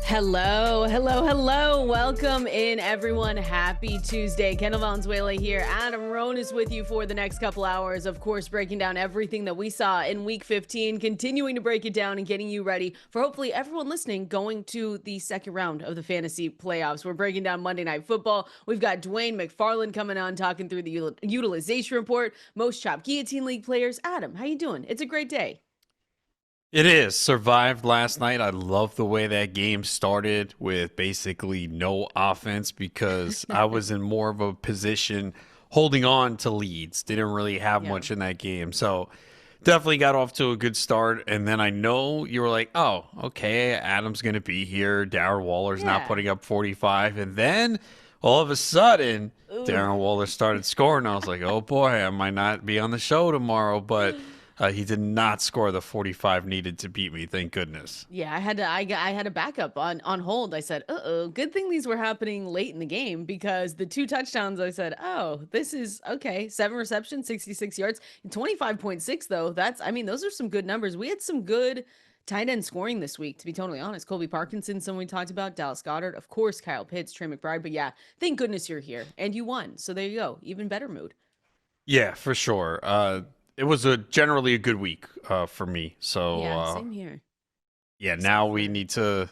Hello, hello, hello. Welcome in, everyone. Happy Tuesday. Kendall, Valenzuela here. Adam Ronis with you for the next couple hours. Of course, breaking down everything that we saw in Week 15, continuing to break it down and getting you ready for hopefully everyone listening going to the second round of the fantasy playoffs. We're breaking down Monday Night Football. We've got Dwain McFarland coming on, talking through the utilization report, most chopped guillotine league players. Adam, how you doing? It's a great day. It is. Survived last night. I love the way that game started with basically no offense because I was in more of a position holding on to leads. Didn't really have much in that game. So definitely got off to a good start. And then I know you were like, oh, okay, Adam's going to be here. Darren Waller's not putting up 45. And then all of a sudden, Darren Waller started scoring. I was like, oh boy, I might not be on the show tomorrow. But he did not score the 45 needed to beat me. Thank goodness. Yeah, I had a backup on hold. I said, good thing these were happening late in the game because the 2 touchdowns, I said, oh, this is okay. 7 receptions, 66 yards, 25.6 though. Those are some good numbers. We had some good tight end scoring this week, to be totally honest. Colby Parkinson, someone we talked about, Dallas Goedert, of course, Kyle Pitts, Trey McBride. But yeah, thank goodness you're here and you won. So there you go. Even better mood. Yeah, for sure. It was generally a good week for me. So yeah, same here. Yeah, now we need to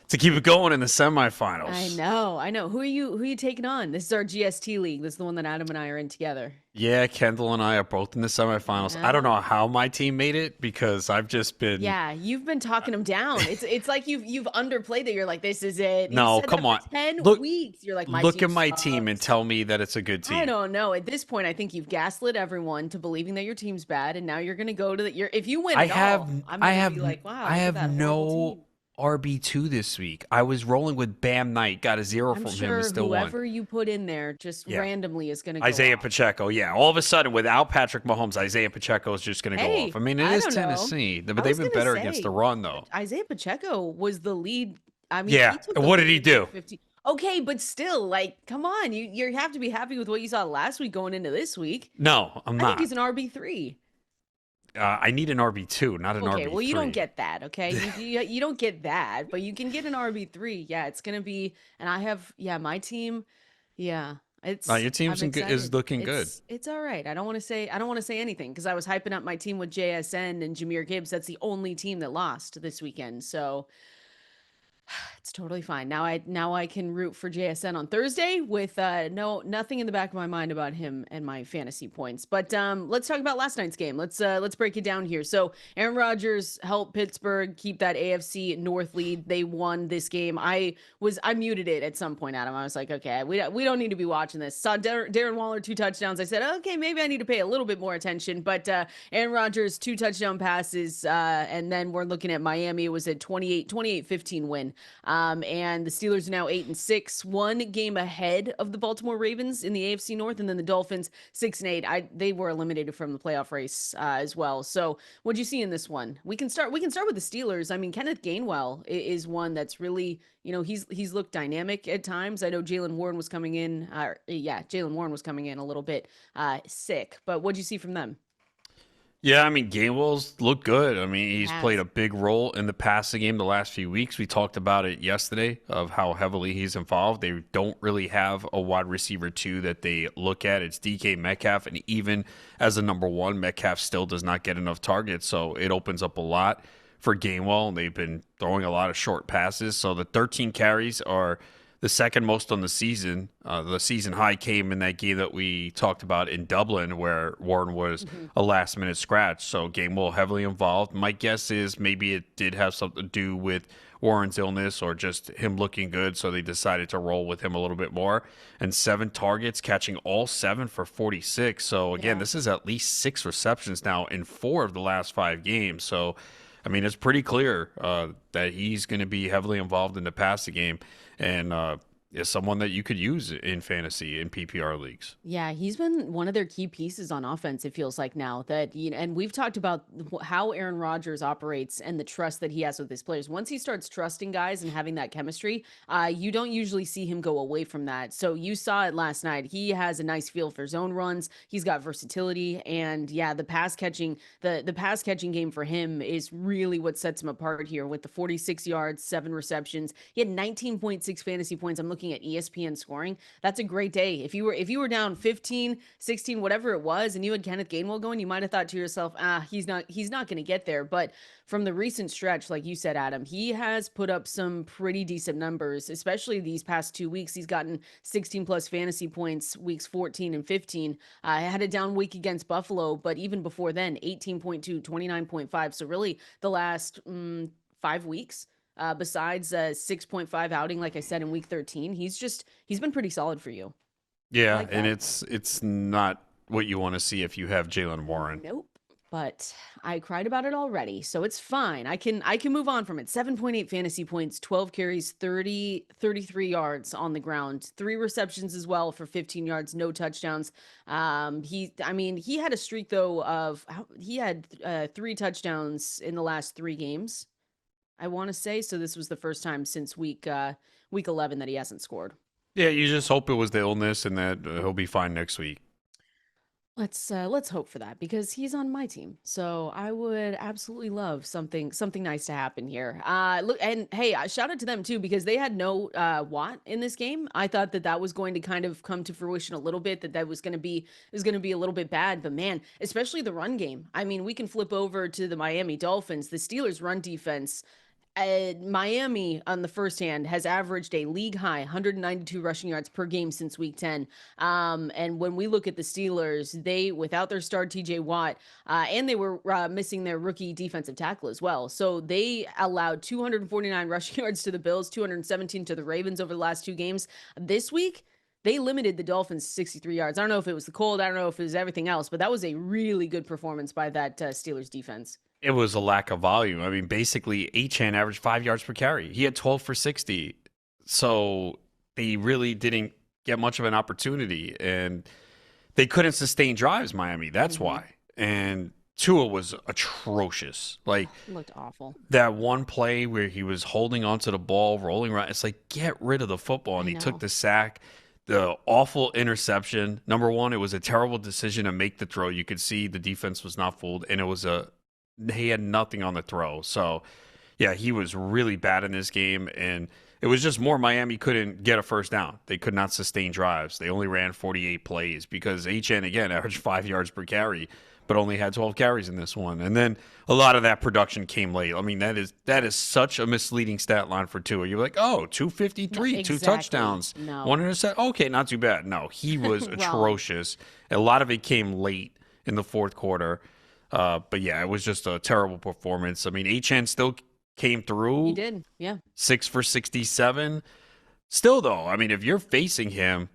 keep it going in the semifinals. I know. Who are you taking on? This is our GST league. This is the one that Adam and I are in together. Yeah, Kendall and I are both in the semifinals. I don't know how my team made it because I've just been. Yeah, you've been talking them down. It's like you've underplayed it. You're like, this is it. No, come on. 10 weeks. You're like, look at my team and tell me that it's a good team. I don't know. At this point, I think you've gaslit everyone to believing that your team's bad, and now you're gonna go to if you win, I'm gonna be like, wow. I have no RB2 this week. I was rolling with Bam Knight, got a 0 from him, and still won. Whoever you put in there just randomly is going to go Isaiah off. Pacheco, yeah. All of a sudden, without Patrick Mahomes, Isaiah Pacheco is just going to go off. I mean, it is Tennessee, but they've been better against the run, though. Isaiah Pacheco was the lead. I mean, yeah. What did he do? Okay, but still, like, come on. You have to be happy with what you saw last week going into this week. No, I'm not. I think he's an RB3. I need an RB2, not an RB3. Okay, well, you don't get that, okay? You don't get that, but you can get an RB3. Yeah, it's going to be, and I have, my team, your team is looking good. It's all right. I don't want to say anything because I was hyping up my team with JSN and Jahmyr Gibbs. That's the only team that lost this weekend, so it's totally fine. Now I can root for JSN on Thursday with nothing in the back of my mind about him and my fantasy points. But let's talk about last night's game. Let's break it down here. So Aaron Rodgers helped Pittsburgh keep that AFC North lead. They won this game. I muted it at some point, Adam. I was like, okay, we don't need to be watching this. Saw Darren Waller 2 touchdowns. I said, okay, maybe I need to pay a little bit more attention. But Aaron Rodgers 2 touchdown passes, and then we're looking at Miami. It was a 28-15 win. And the Steelers are now 8-6, 1 game ahead of the Baltimore Ravens in the AFC North, and then the Dolphins 6-8. They were eliminated from the playoff race as well. So, what'd you see in this one? We can start with the Steelers. I mean, Kenneth Gainwell is one that's really, he's looked dynamic at times. I know Jaylen Warren was coming in. Jaylen Warren was coming in a little bit sick. But what'd you see from them? Yeah, I mean, Gainwell's looked good. I mean, he's played a big role in the passing game the last few weeks. We talked about it yesterday of how heavily he's involved. They don't really have a wide receiver 2 that they look at. It's DK Metcalf, and even as a number 1, Metcalf still does not get enough targets, so it opens up a lot for Gainwell, and they've been throwing a lot of short passes. So the 13 carries are the second most on the season. The season high came in that game that we talked about in Dublin where Warren was a last-minute scratch. So Gainwell heavily involved. My guess is maybe it did have something to do with Warren's illness or just him looking good, so they decided to roll with him a little bit more. And 7 targets, catching all 7 for 46. So, again, this is at least 6 receptions now in 4 of the last 5 games. So, I mean, it's pretty clear that he's going to be heavily involved in the passing game. And is someone that you could use in fantasy in PPR leagues. Yeah, he's been one of their key pieces on offense, it feels like now that, and we've talked about how Aaron Rodgers operates and the trust that he has with his players. Once he starts trusting guys and having that chemistry, you don't usually see him go away from that. So you saw it last night. He has a nice feel for zone runs. He's got versatility. And yeah, the pass catching game for him is really what sets him apart here with the 46 yards, 7 receptions. He had 19.6 fantasy points. I'm looking at ESPN scoring. That's a great day. If you were down 15, 16, whatever it was, and you had Kenneth Gainwell going, you might have thought to yourself, he's not going to get there. But from the recent stretch, like you said, Adam, he has put up some pretty decent numbers, especially these past 2 weeks. He's gotten 16 plus fantasy points weeks 14 and 15. I had a down week against Buffalo, but even before then, 18.2, 29.5. So really the last 5 weeks, besides a 6.5 outing, like I said, in week 13, he's been pretty solid for you. I Yeah, like and that. it's not what you want to see if you have Jalen Warren. Nope. But I cried about it already, so it's fine. I can move on from it. 7.8 fantasy points, 12 carries, 33 yards on the ground, 3 receptions as well for 15 yards, no touchdowns. He had a streak though of he had 3 touchdowns in the last 3 games, I want to say. So this was the first time since week 11 that he hasn't scored. Yeah, you just hope it was the illness and that he'll be fine next week. Let's hope for that because he's on my team. So I would absolutely love something nice to happen here. Look, and hey, shout out to them too because they had no Watt in this game. I thought that was going to kind of come to fruition a little bit, that was going to be a little bit bad, but man, especially the run game. I mean, we can flip over to the Miami Dolphins. The Steelers run defense, Miami on the first hand has averaged a league high 192 rushing yards per game since week 10. And when we look at the Steelers, they, without their star TJ Watt, and they were missing their rookie defensive tackle as well. So they allowed 249 rushing yards to the Bills, 217 to the Ravens over the last 2 games. This week, they limited the Dolphins to 63 yards. I don't know if it was the cold, I don't know if it was everything else, but that was a really good performance by that Steelers defense. It was a lack of volume. I mean, basically, Achane averaged 5 yards per carry. He had 12 for 60. So they really didn't get much of an opportunity. And they couldn't sustain drives, Miami. That's why. And Tua was atrocious. Like, Looked awful. that one play where he was holding onto the ball, rolling around. It's like, get rid of the football. And he took the sack. The awful interception. Number one, it was a terrible decision to make the throw. You could see the defense was not fooled. And he had nothing on the throw. So, yeah, he was really bad in this game. And it was just more Miami couldn't get a first down. They could not sustain drives. They only ran 48 plays because HN, again, averaged 5 yards per carry, but only had 12 carries in this one. And then a lot of that production came late. I mean, that is such a misleading stat line for Tua. You're like, 253, No, 2 exactly. touchdowns, No. 1 interception. Okay, not too bad. No, he was atrocious. A lot of it came late in the fourth quarter. But yeah, it was just a terrible performance. I mean, HN still came through. He did, yeah. 6 for 67. Still, though, I mean, if you're facing him,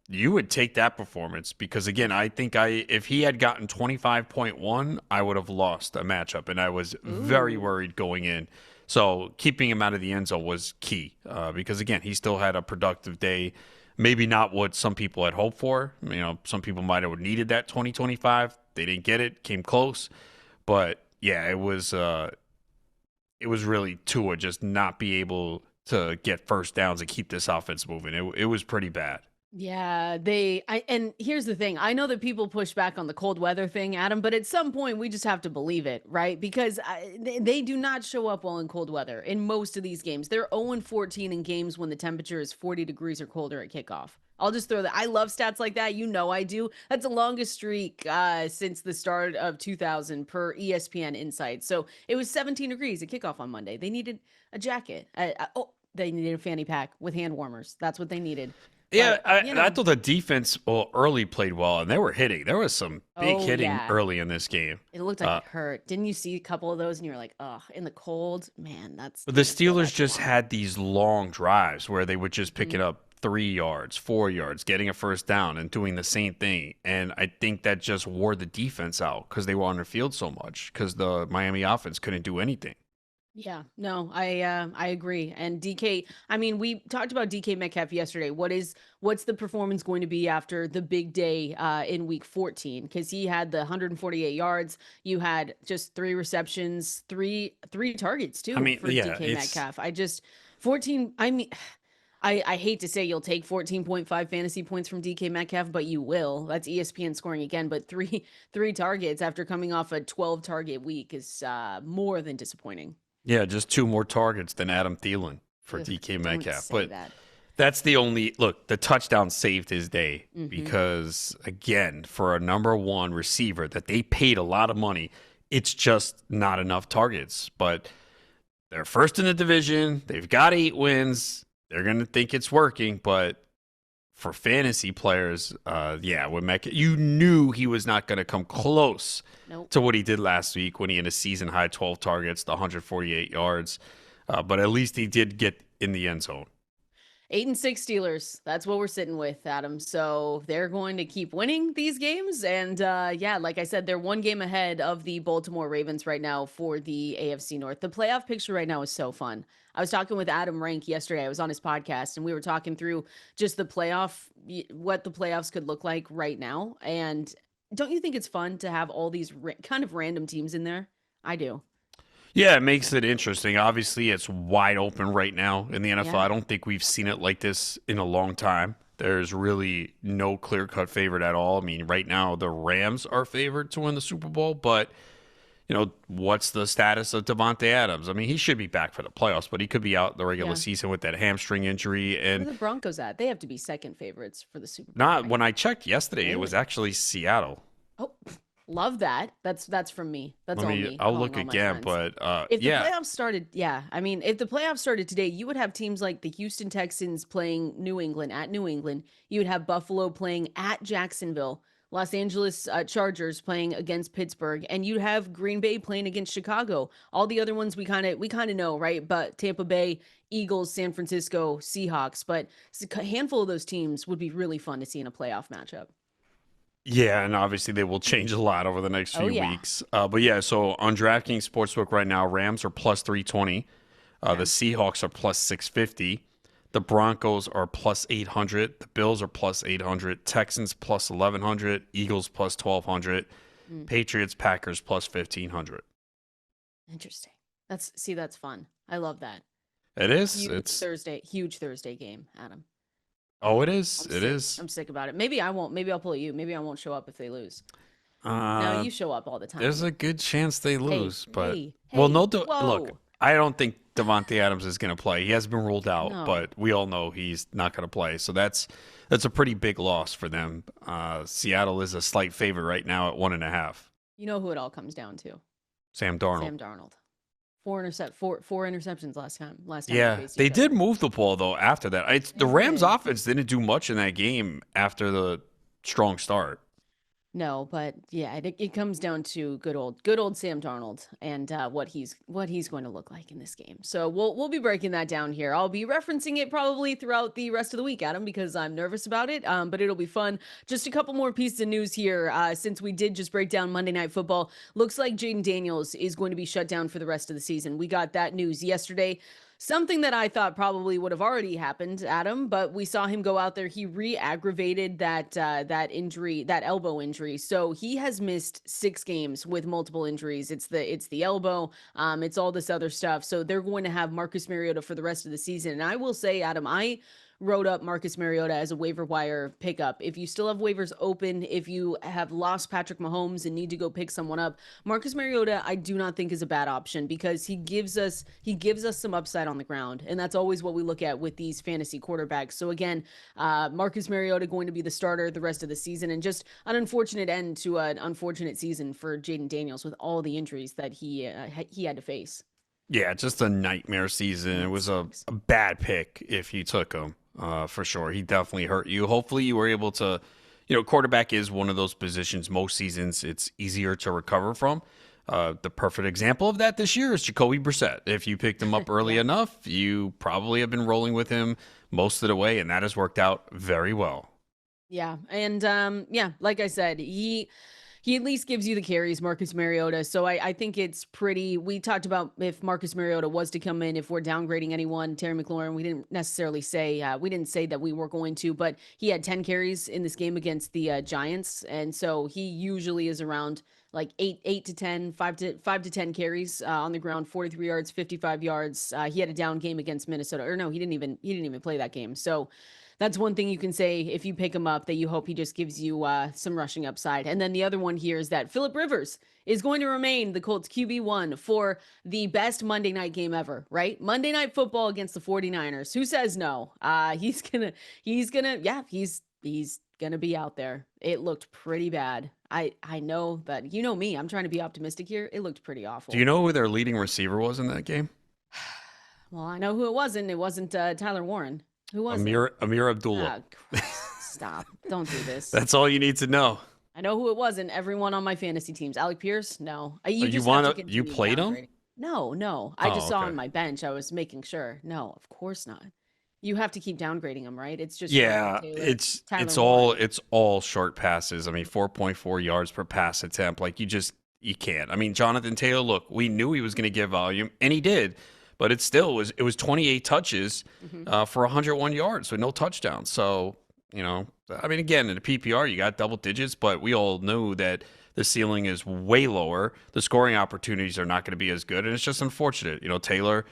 you would take that performance because, again, I think if he had gotten 25.1, I would have lost a matchup, and I was very worried going in. So keeping him out of the end zone was key because, again, he still had a productive day. Maybe not what some people had hoped for. You know, some people might have needed that 2025. They didn't get it, came close. But, yeah, it was really Tua just not be able to get first downs and keep this offense moving. It was pretty bad. Yeah, and here's the thing. I know that people push back on the cold weather thing, Adam, but at some point we just have to believe it, right? Because they do not show up well in cold weather in most of these games. They're 0-14 in games when the temperature is 40 degrees or colder at kickoff. I'll just throw that. I love stats like that. You know I do. That's the longest streak since the start of 2000 per ESPN Insight. So it was 17 degrees at kickoff on Monday. They needed a jacket. They needed a fanny pack with hand warmers. That's what they needed. Yeah, But, I thought the defense early played well, and they were hitting. There was some big hitting yeah. early in this game. It looked like it hurt. Didn't you see a couple of those and you were like, oh, in the cold? Man, But the Steelers just had these long drives where they would just pick it up 3 yards, 4 yards, getting a first down and doing the same thing. And I think that just wore the defense out because they were on the field so much because the Miami offense couldn't do anything. Yeah, no, I agree. And DK, I mean, we talked about DK Metcalf yesterday. What's the performance going to be after the big day in week 14? Because he had the 148 yards. You had just 3 receptions, three targets I too mean, for yeah, DK it's Metcalf. I just 14. I mean, I hate to say you'll take 14.5 fantasy points from DK Metcalf, but you will. That's ESPN scoring again. But three targets after coming off a 12 target week is more than disappointing. yeah, just 2 more targets than Adam Thielen for Ugh, DK don't Metcalf. say But that. that's the only look. The touchdown saved his day Mhm. because, again, for a number one receiver that they paid a lot of money, it's just not enough targets. But they're first in the division. They've got 8 wins. They're going to think it's working. But for fantasy players, yeah, with Metcalf, you knew he was not going to come close Nope. to what he did last week when he had a season high 12 targets, the 148 yards. But at least he did get in the end zone. 8-6 Steelers. That's what we're sitting with, Adam. So they're going to keep winning these games. And yeah, like I said, they're one game ahead of the Baltimore Ravens right now for the AFC North. The playoff picture right now is so fun. I was talking with Adam Rank yesterday. I was on his podcast and we were talking through just what the playoffs could look like right now. And don't you think it's fun to have all these kind of random teams in there? I do. Yeah, it makes it interesting. Obviously, it's wide open right now in the NFL. Yeah. I don't think we've seen it like this in a long time. There's really no clear cut favorite at all. I mean, right now, the Rams are favored to win the Super Bowl, but, what's the status of Davante Adams? I mean, he should be back for the playoffs, but he could be out the regular Yeah. season with that hamstring injury. Where are And the Broncos at? They have to be second favorites for the Super Bowl, not right? when I checked yesterday, it was Really? actually Seattle. Oh, love that. That's from me. That's Let all me, me I'll calling look all my again, friends. but If the yeah, playoffs started, yeah, I mean, if the playoffs started today, you would have teams like the Houston Texans playing New England at New England. You would have Buffalo playing at Jacksonville, Los Angeles Chargers playing against Pittsburgh, and you'd have Green Bay playing against Chicago. All the other ones we kind of know, right? But Tampa Bay, Eagles, San Francisco, Seahawks, but a handful of those teams would be really fun to see in a playoff matchup. Yeah, and obviously they will change a lot over the next Oh few yeah. weeks. But yeah, so on DraftKings Sportsbook right now, Rams are plus 320. The Okay. Seahawks are plus 650. The Broncos are plus 800. The Bills are plus 800. Texans plus 1100. Eagles plus 1200. Mm. Patriots, Packers plus 1500. Interesting. That's fun. I love that. It is. Huge Thursday game, Adam. Oh, it is. I'm It sick. is. I'm sick about it. Maybe I won't. Maybe I'll pull you. Maybe I won't show up if they lose. No, Uh, you show up all the there's time. a good chance they Hey, lose, but hey, well, hey. look. Whoa. I don't think Davante Adams is going to play. He has been ruled out, No. but we all know he's not going to play. So that's a pretty big loss for them. Seattle is a slight favorite right now at 1.5. You know who it all comes down to? Sam Darnold. Sam Darnold. Four interceptions last time. Last time they Yeah, faced they each other. did move the ball though. After that, the They Rams' did. offense didn't do much in that game after the strong start. No, but yeah, it comes down to good old Sam Darnold and what he's going to look like in this game. So we'll be breaking that down here. I'll be referencing it probably throughout the rest of the week, Adam, because I'm nervous about it. But it'll be fun. Just a couple more pieces of news here. Since we did just break down Monday Night Football, looks like Jayden Daniels is going to be shut down for the rest of the season. We got that news yesterday. Something that I thought probably would have already happened, Adam, but we saw him go out there. He re-aggravated that injury, that elbow injury. So he has missed 6 games with multiple injuries. It's the elbow, it's all this other stuff. So they're going to have Marcus Mariota for the rest of the season. And I will say, Adam, I wrote up Marcus Mariota as a waiver wire pickup. If you still have waivers open, if you have lost Patrick Mahomes and need to go pick someone up, Marcus Mariota I do not think is a bad option because he gives us some upside on the ground, and that's always what we look at with these fantasy quarterbacks. So again, Marcus Mariota going to be the starter the rest of the season, and just an unfortunate end to an unfortunate season for Jayden Daniels with all the injuries that he had to face. Yeah, just a nightmare season. It That was a, sucks. a bad pick if you took him, for sure. He definitely hurt you. Hopefully, you were able to, quarterback is one of those positions most seasons it's easier to recover from. The perfect example of that this year is Jacoby Brissett. If you picked him up early Yeah. enough, you probably have been rolling with him most of the way, and that has worked out very well. Yeah. And yeah, like I said, He at least gives you the carries, Marcus Mariota. So I think it's pretty. We talked about if Marcus Mariota was to come in, if we're downgrading anyone, Terry McLaurin. We didn't necessarily say that we were going to, but he had 10 carries in this game against the Giants, and so he usually is around like 8 to 10, 5 to 10 carries on the ground, 43 yards, 55 yards. He had a down game against Minnesota, or no, he didn't even play that game. So that's one thing you can say if you pick him up, that you hope he just gives you some rushing upside. And then the other one here is that Phillip Rivers is going to remain the Colts QB1 for the best Monday night game ever, right? Monday Night Football against the 49ers. Who says no? He's gonna be out there. It looked pretty bad. I know that, you know me, I'm trying to be optimistic here. It looked pretty awful. Do you know who their leading receiver was in that game? Well, I know who it wasn't. It wasn't Tyler Warren. Who was Amir Abdullah. Oh, Christ. Stop. Don't do this. That's all you need to know. I know who it wasn't. Everyone on my fantasy teams. Alec Pierce? No. You played him? No. I just saw on my bench. I was making sure. No, of course not. You have to keep downgrading him, right? It's just it's all short passes. I mean, 4.4 yards per pass attempt. Like you can't. I mean, Jonathan Taylor, look, we knew he was going to get volume, and he did. But it was 28 touches for 101 yards with no touchdowns. So, I mean, again, in the PPR, you got double digits, but we all knew that the ceiling is way lower. The scoring opportunities are not going to be as good, and it's just unfortunate. Taylor,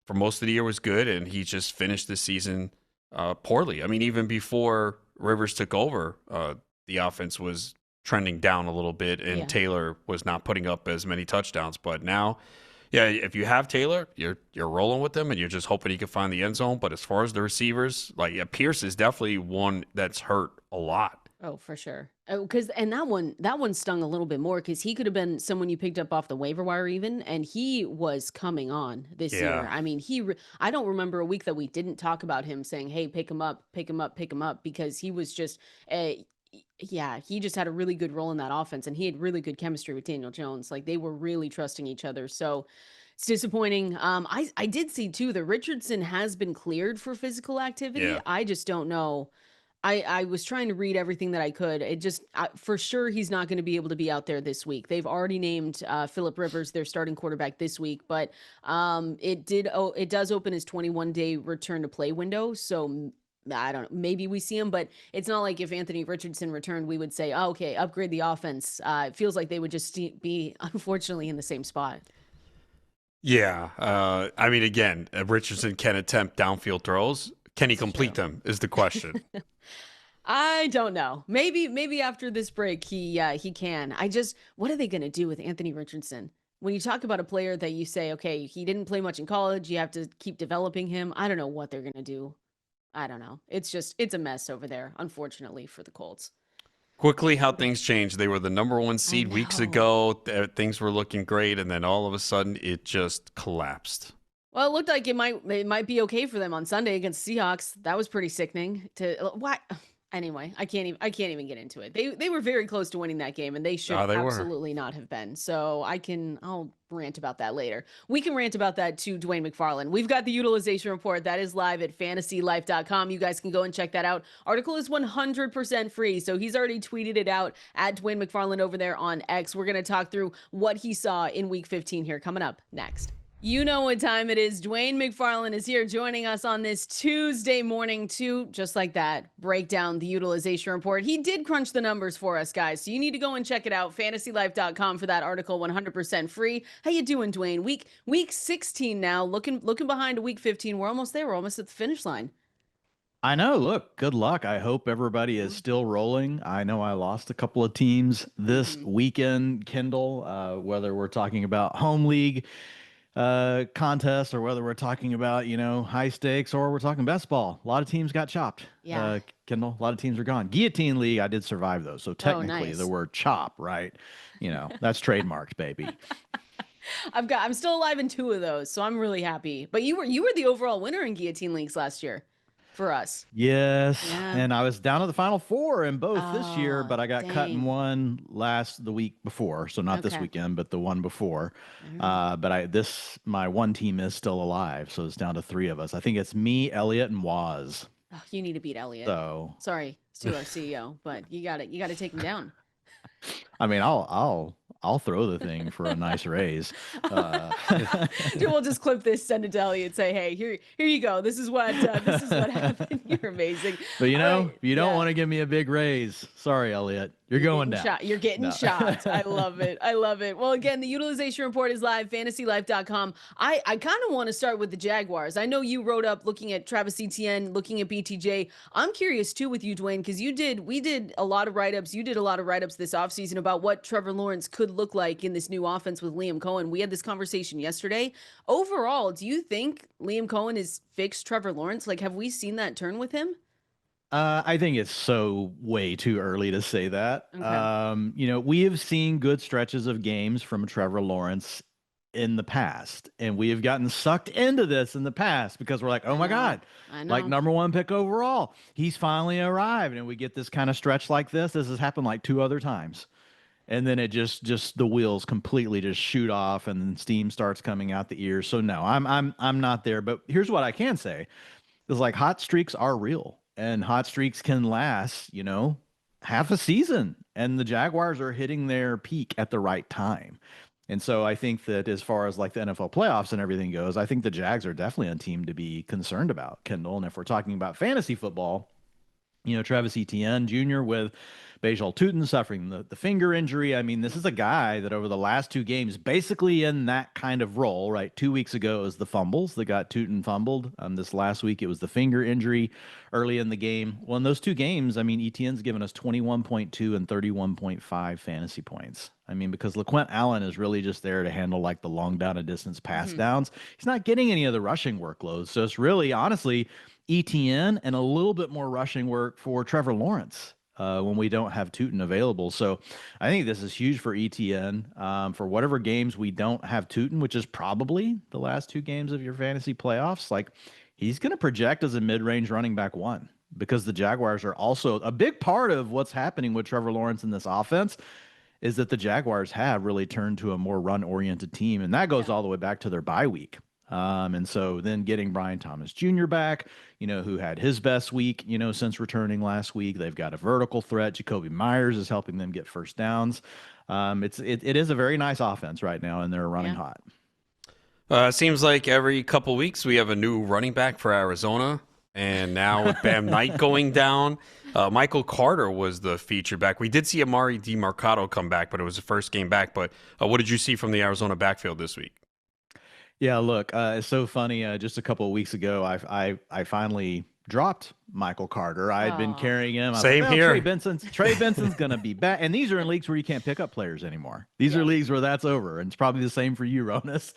for most of the year, was good, and he just finished the season poorly. I mean, even before Rivers took over, the offense was trending down a little bit, and Taylor was not putting up as many touchdowns. But now, yeah, if you have Taylor, you're rolling with him, and you're just hoping he can find the end zone. But as far as the receivers, Pierce is definitely one that's hurt a lot. Oh, for sure. And that one stung a little bit more because he could have been someone you picked up off the waiver wire even, and he was coming on this year. I mean, I don't remember a week that we didn't talk about him saying, "Hey, pick him up," because he was just he just had a really good role in that offense, and he had really good chemistry with Daniel Jones. Like they were really trusting each other. So it's disappointing. I did see too that Richardson has been cleared for physical activity. Yeah. I just don't know. I was trying to read everything that I could. It just for sure he's not going to be able to be out there this week. They've already named Phillip Rivers their starting quarterback this week, but it does open his 21-day return to play window. So I don't know. Maybe we see him, but it's not like if Anthony Richardson returned, we would say, oh, okay, upgrade the offense. It feels like they would just be, unfortunately, in the same spot. Yeah. I mean, again, Richardson can attempt downfield throws. Can he complete them is the question. I don't know. Maybe after this break, he can. What are they going to do with Anthony Richardson? When you talk about a player that you say, okay, he didn't play much in college, you have to keep developing him. I don't know what they're going to do. I don't know. It's a mess over there, unfortunately, for the Colts. Quickly, how things changed. They were the number 1 seed weeks ago. Things were looking great, and then all of a sudden, it just collapsed. Well, it looked like it might be okay for them on Sunday against Seahawks. That was pretty sickening. What? Anyway, I can't even get into it. They were very close to winning that game, and they should absolutely not have been. So I'll rant about that later. We can rant about that to Dwain McFarland. We've got the utilization report that is live at fantasylife.com. You guys can go and check that out. Article is 100% free, so he's already tweeted it out at Dwain McFarland over there on X. We're going to talk through what he saw in Week 15 here coming up next. You know what time it is. Dwain McFarland is here joining us on this Tuesday morning to, just like that, break down the utilization report. He did crunch the numbers for us, guys, so you need to go and check it out. FantasyLife.com for that article, 100% free. How you doing, Dwain? Week 16 now, looking behind a Week 15. We're almost there. We're almost at the finish line. I know. Look, good luck. I hope everybody is still rolling. I know I lost a couple of teams this weekend, Kendall, whether we're talking about home league contest or whether we're talking about, high stakes or we're talking best ball. A lot of teams got chopped. Yeah. Kendall, a lot of teams are gone. Guillotine league, I did survive though. So technically the word chop, right? That's trademarked, baby. I'm still alive in 2 of those, so I'm really happy. But you were the overall winner in guillotine leagues last year for us. Yes. Yeah. And I was down to the final 4 in both this year, but I got cut in one the week before. So not this weekend, but the one before. But my one team is still alive. So it's down to 3 of us. I think it's me, Elliot, and Waz. Oh, you need to beat Elliot. So sorry to our CEO, but you got to take him down. I mean, I'll throw the thing for a nice raise. Dude, we'll just clip this, send it to Elliot, and say, "Hey, here you go. This is what happened." You're amazing. But All right, you don't yeah. want to give me a big raise. Sorry, Elliot. You're going down. Shot. You're getting shot. I love it. I love it. Well, again, the utilization report is live, fantasylife.com. I kind of want to start with the Jaguars. I know you wrote up looking at Travis Etienne, looking at BTJ. I'm curious too with you, Dwain, because we did a lot of write-ups. You did a lot of write-ups this offseason about what Trevor Lawrence could look like in this new offense with Liam Cohen. We had this conversation yesterday. Overall, do you think Liam Cohen has fixed Trevor Lawrence? Like, have we seen that turn with him? I think it's so way too early to say that. Okay. We have seen good stretches of games from Trevor Lawrence in the past, and we have gotten sucked into this in the past because we're like, oh my God, I like know. #1 pick overall. He's finally arrived, and we get this kind of stretch like this. This has happened like 2 other times. And then it just the wheels completely just shoot off and then steam starts coming out the ears. So no, I'm not there. But here's what I can say is like hot streaks are real and hot streaks can last, half a season. And the Jaguars are hitting their peak at the right time. And so I think that as far as like the NFL playoffs and everything goes, I think the Jags are definitely a team to be concerned about, Kendall. And if we're talking about fantasy football, Travis Etienne Jr. with Bhayshul Tuten suffering the finger injury. I mean, this is a guy that over the last 2 games, basically in that kind of role, right? 2 weeks ago, it was the fumbles that got Tuten fumbled. This last week, it was the finger injury early in the game. Well, in those 2 games, I mean, Etienne's given us 21.2 and 31.5 fantasy points. I mean, because LaQuint Allen is really just there to handle like the long down and distance pass downs. He's not getting any of the rushing workloads. So it's really, honestly, Etienne and a little bit more rushing work for Trevor Lawrence when we don't have Tuten available. So I think this is huge for Etienne for whatever games we don't have Tuten, which is probably the last 2 games of your fantasy playoffs. Like he's going to project as a mid-range running back 1 because the Jaguars are also a big part of what's happening with Trevor Lawrence in this offense is that the Jaguars have really turned to a more run-oriented team, and that goes all the way back to their bye week. And so then getting Brian Thomas Jr. back, who had his best week, since returning last week. They've got a vertical threat. Jacoby Myers is helping them get first downs. It is a very nice offense right now, and they're running hot. Seems like every couple weeks we have a new running back for Arizona. And now with Bam Knight going down, Michael Carter was the feature back. We did see Amari DiMercato come back, but it was the first game back. But what did you see from the Arizona backfield this week? Yeah, look, it's so funny. Just a couple of weeks ago, I finally dropped Michael Carter. I had been carrying him. Same here. Trey Benson's going to be back. And these are in leagues where you can't pick up players anymore. These are leagues where that's over. And it's probably the same for you, Ronis.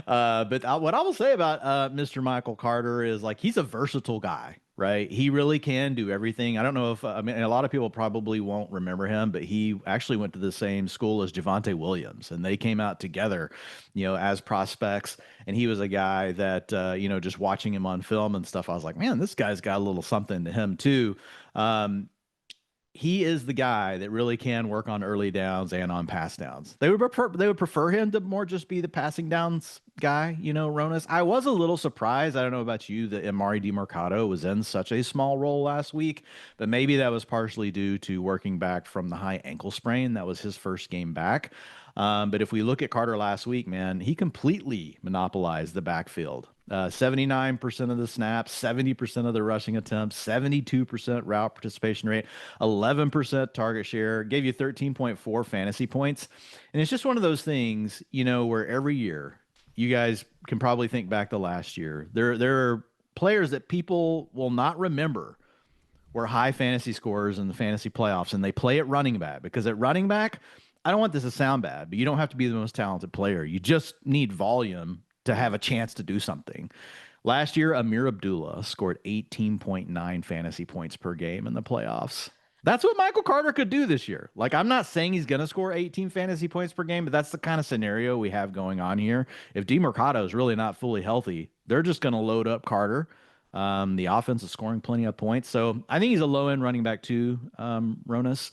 But what I will say about Mr. Michael Carter is like he's a versatile guy. Right. He really can do everything. I don't know if a lot of people probably won't remember him, but he actually went to the same school as Javonte Williams and they came out together, as prospects. And he was a guy that, just watching him on film and stuff, I was like, man, this guy's got a little something to him, too. He is the guy that really can work on early downs and on pass downs. They would prefer him to more just be the passing downs guy, Ronis. I was a little surprised. I don't know about you that Amari DiMercato was in such a small role last week, but maybe that was partially due to working back from the high ankle sprain. That was his first game back. But if we look at Carter last week, man, he completely monopolized the backfield. 79% of the snaps, 70% of the rushing attempts, 72% route participation rate, 11% target share, gave you 13.4 fantasy points. And it's just one of those things, where every year you guys can probably think back to last year. There are players that people will not remember were high fantasy scorers in the fantasy playoffs, and they play at running back because at running back, I don't want this to sound bad, but you don't have to be the most talented player. You just need volume to have a chance to do something. Last year, Amir Abdullah scored 18.9 fantasy points per game in the playoffs. That's what Michael Carter could do this year. Like, I'm not saying he's going to score 18 fantasy points per game, but that's the kind of scenario we have going on here. If DiMercato is really not fully healthy, they're just going to load up Carter. The offense is scoring plenty of points. So I think he's a low-end running back too, Ronis.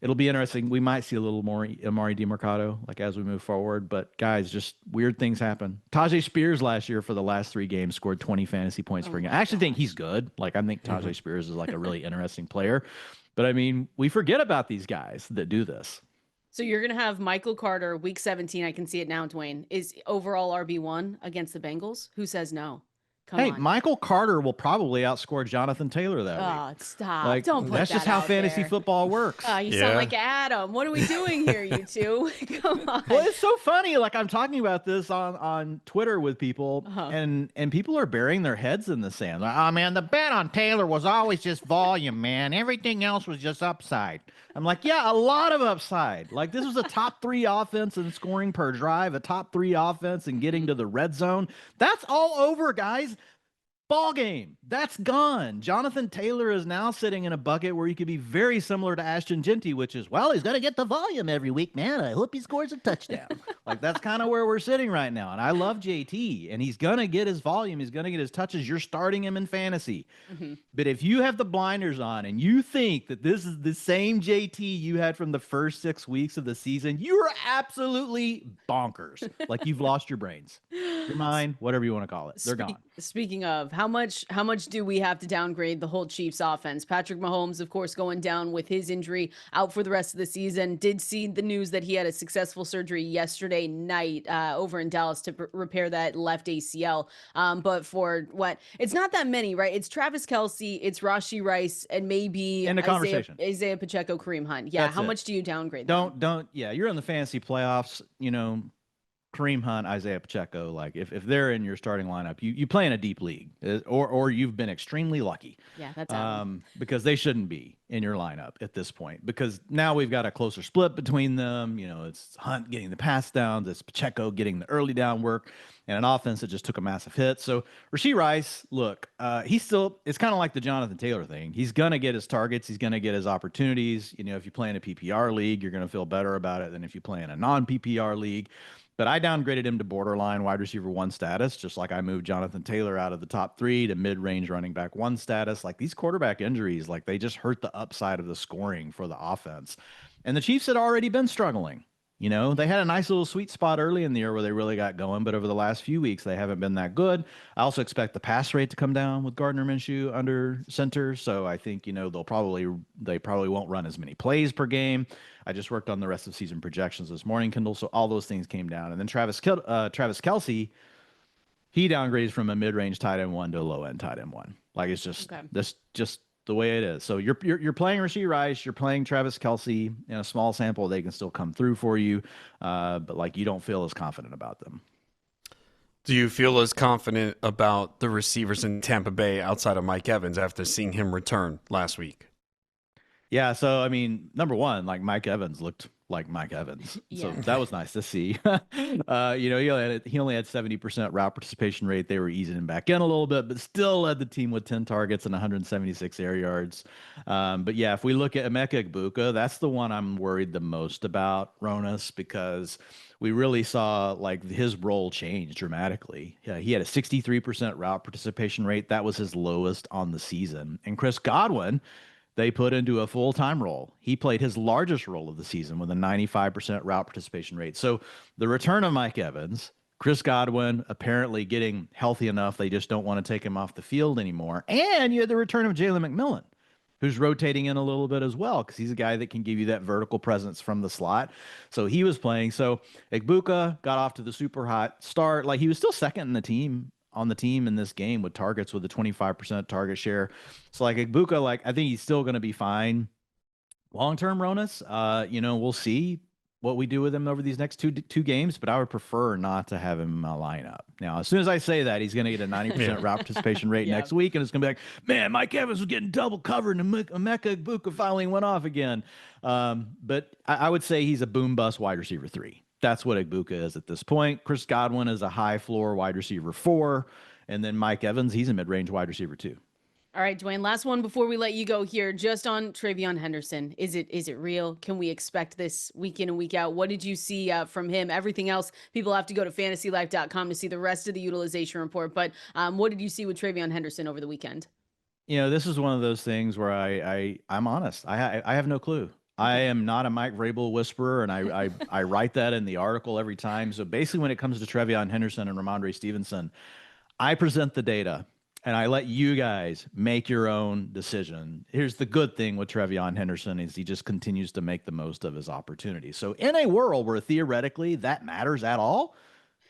It'll be interesting. We might see a little more Amari DiMercato like as we move forward. But guys, just weird things happen. Tajay Spears last year for the last 3 games scored 20 fantasy points per game. I actually think he's good. Like I think Tajay Spears is like a really interesting player. But I mean, we forget about these guys that do this. So you're going to have Michael Carter, week 17. I can see it now, Dwayne, is overall RB1 against the Bengals. Who says no? Come Hey, on. Michael Carter will probably outscore Jonathan Taylor that week. Oh, stop. Like, Don't put that's that just how out fantasy there. football works. You sound like Adam. What are we doing here, you two? Come on. Well, it's so funny. Like, I'm talking about this on Twitter with people, and people are burying their heads in the sand. Like, oh man, the bet on Taylor was always just volume, man. Everything else was just upside. I'm like, yeah, a lot of upside. Like, this was a top 3 offense in scoring per drive, a top 3 offense in getting to the red zone. That's all over, guys. Ball game. That's gone. Jonathan Taylor is now sitting in a bucket where he could be very similar to Ashton Genty, which is, well, he's going to get the volume every week, man. I hope he scores a touchdown. Like, that's kind of where we're sitting right now. And I love JT, and he's going to get his volume. He's going to get his touches. You're starting him in fantasy. But if you have the blinders on and you think that this is the same JT you had from the first 6 weeks of the season, you're absolutely bonkers. Like, you've lost your brains, your mind, whatever you want to call it. They're gone. Speaking of, how much do we have to downgrade the whole Chiefs offense? Patrick Mahomes, of course, going down with his injury, out for the rest of the season. Did see the news that he had a successful surgery yesterday night over in Dallas to repair that left ACL. But for what? It's not that many, right? It's Travis Kelce, it's Rashee Rice, and maybe In the conversation. Isaiah Pacheco, Kareem Hunt. Yeah, how much do you downgrade them? Don't. Yeah, you're in the fantasy playoffs, Kareem Hunt, Isaiah Pacheco, like if they're in your starting lineup, you play in a deep league, or you've been extremely lucky. Yeah, that's because they shouldn't be in your lineup at this point, because now we've got a closer split between them. It's Hunt getting the pass downs, it's Pacheco getting the early down work, and an offense that just took a massive hit. So Rashee Rice, look, it's kind of like the Jonathan Taylor thing. He's gonna get his targets, he's gonna get his opportunities. If you play in a PPR league, you're gonna feel better about it than if you play in a non-PPR league. But I downgraded him to borderline wide receiver 1 status, just like I moved Jonathan Taylor out of the top 3 to mid-range running back 1 status. Like, these quarterback injuries, like, they just hurt the upside of the scoring for the offense. And the Chiefs had already been struggling. They had a nice little sweet spot early in the year where they really got going, but over the last few weeks, they haven't been that good. I also expect the pass rate to come down with Gardner Minshew under center. So I think, they probably won't run as many plays per game. I just worked on the rest of season projections this morning, Kendall. So all those things came down. And then Travis Kelce, he downgrades from a mid-range tight end 1 to a low-end tight end 1. Like, it's just, that's just the way it is. So you're playing Rashee Rice, you're playing Travis Kelce in a small sample. They can still come through for you, but like, you don't feel as confident about them. Do you feel as confident about the receivers in Tampa Bay outside of Mike Evans after seeing him return last week? Yeah, so I mean, number one, like, Mike Evans looked like Mike Evans, so that was nice to see. He only had 70% route participation rate. They were easing him back in a little bit, but still led the team with 10 targets and 176 air yards. But yeah, if we look at Emeka Egbuka, that's the one I'm worried the most about, Ronis, because we really saw like his role change dramatically. He had a 63% route participation rate. That was his lowest on the season. And Chris Godwin, they put into a full-time role. He played his largest role of the season with a 95% route participation rate. So the return of Mike Evans, Chris Godwin apparently getting healthy enough, they just don't want to take him off the field anymore. And you had the return of Jalen McMillan, who's rotating in a little bit as well, because he's a guy that can give you that vertical presence from the slot. So he was playing. So Egbuka got off to the super hot start. Like, he was still second in the team on the team in this game with targets with a 25% target share. So like Egbuka, like, I think he's still going to be fine long-term, Ronis. We'll see what we do with him over these next two games, but I would prefer not to have him in my lineup. Now, as soon as I say that, he's going to get a 90% route participation rate next week, and it's going to be like, man, Mike Evans was getting double covered, and Emeka Egbuka finally went off again. But I would say he's a boom bust wide receiver 3. That's what Egbuka is at this point. Chris Godwin is a high floor wide receiver 4. And then Mike Evans, he's a mid-range wide receiver 2. All right, Dwayne, last one before we let you go here, just on TreVeyon Henderson. Is it real? Can we expect this week in and week out? What did you see from him? Everything else, people have to go to fantasylife.com to see the rest of the utilization report. But what did you see with TreVeyon Henderson over the weekend? This is one of those things where I'm honest. I have no clue. I am not a Mike Vrabel whisperer, and I write that in the article every time. So basically, when it comes to TreVeyon Henderson and Ramondre Stevenson, I present the data, and I let you guys make your own decision. Here's the good thing with TreVeyon Henderson is he just continues to make the most of his opportunities. So in a world where theoretically that matters at all,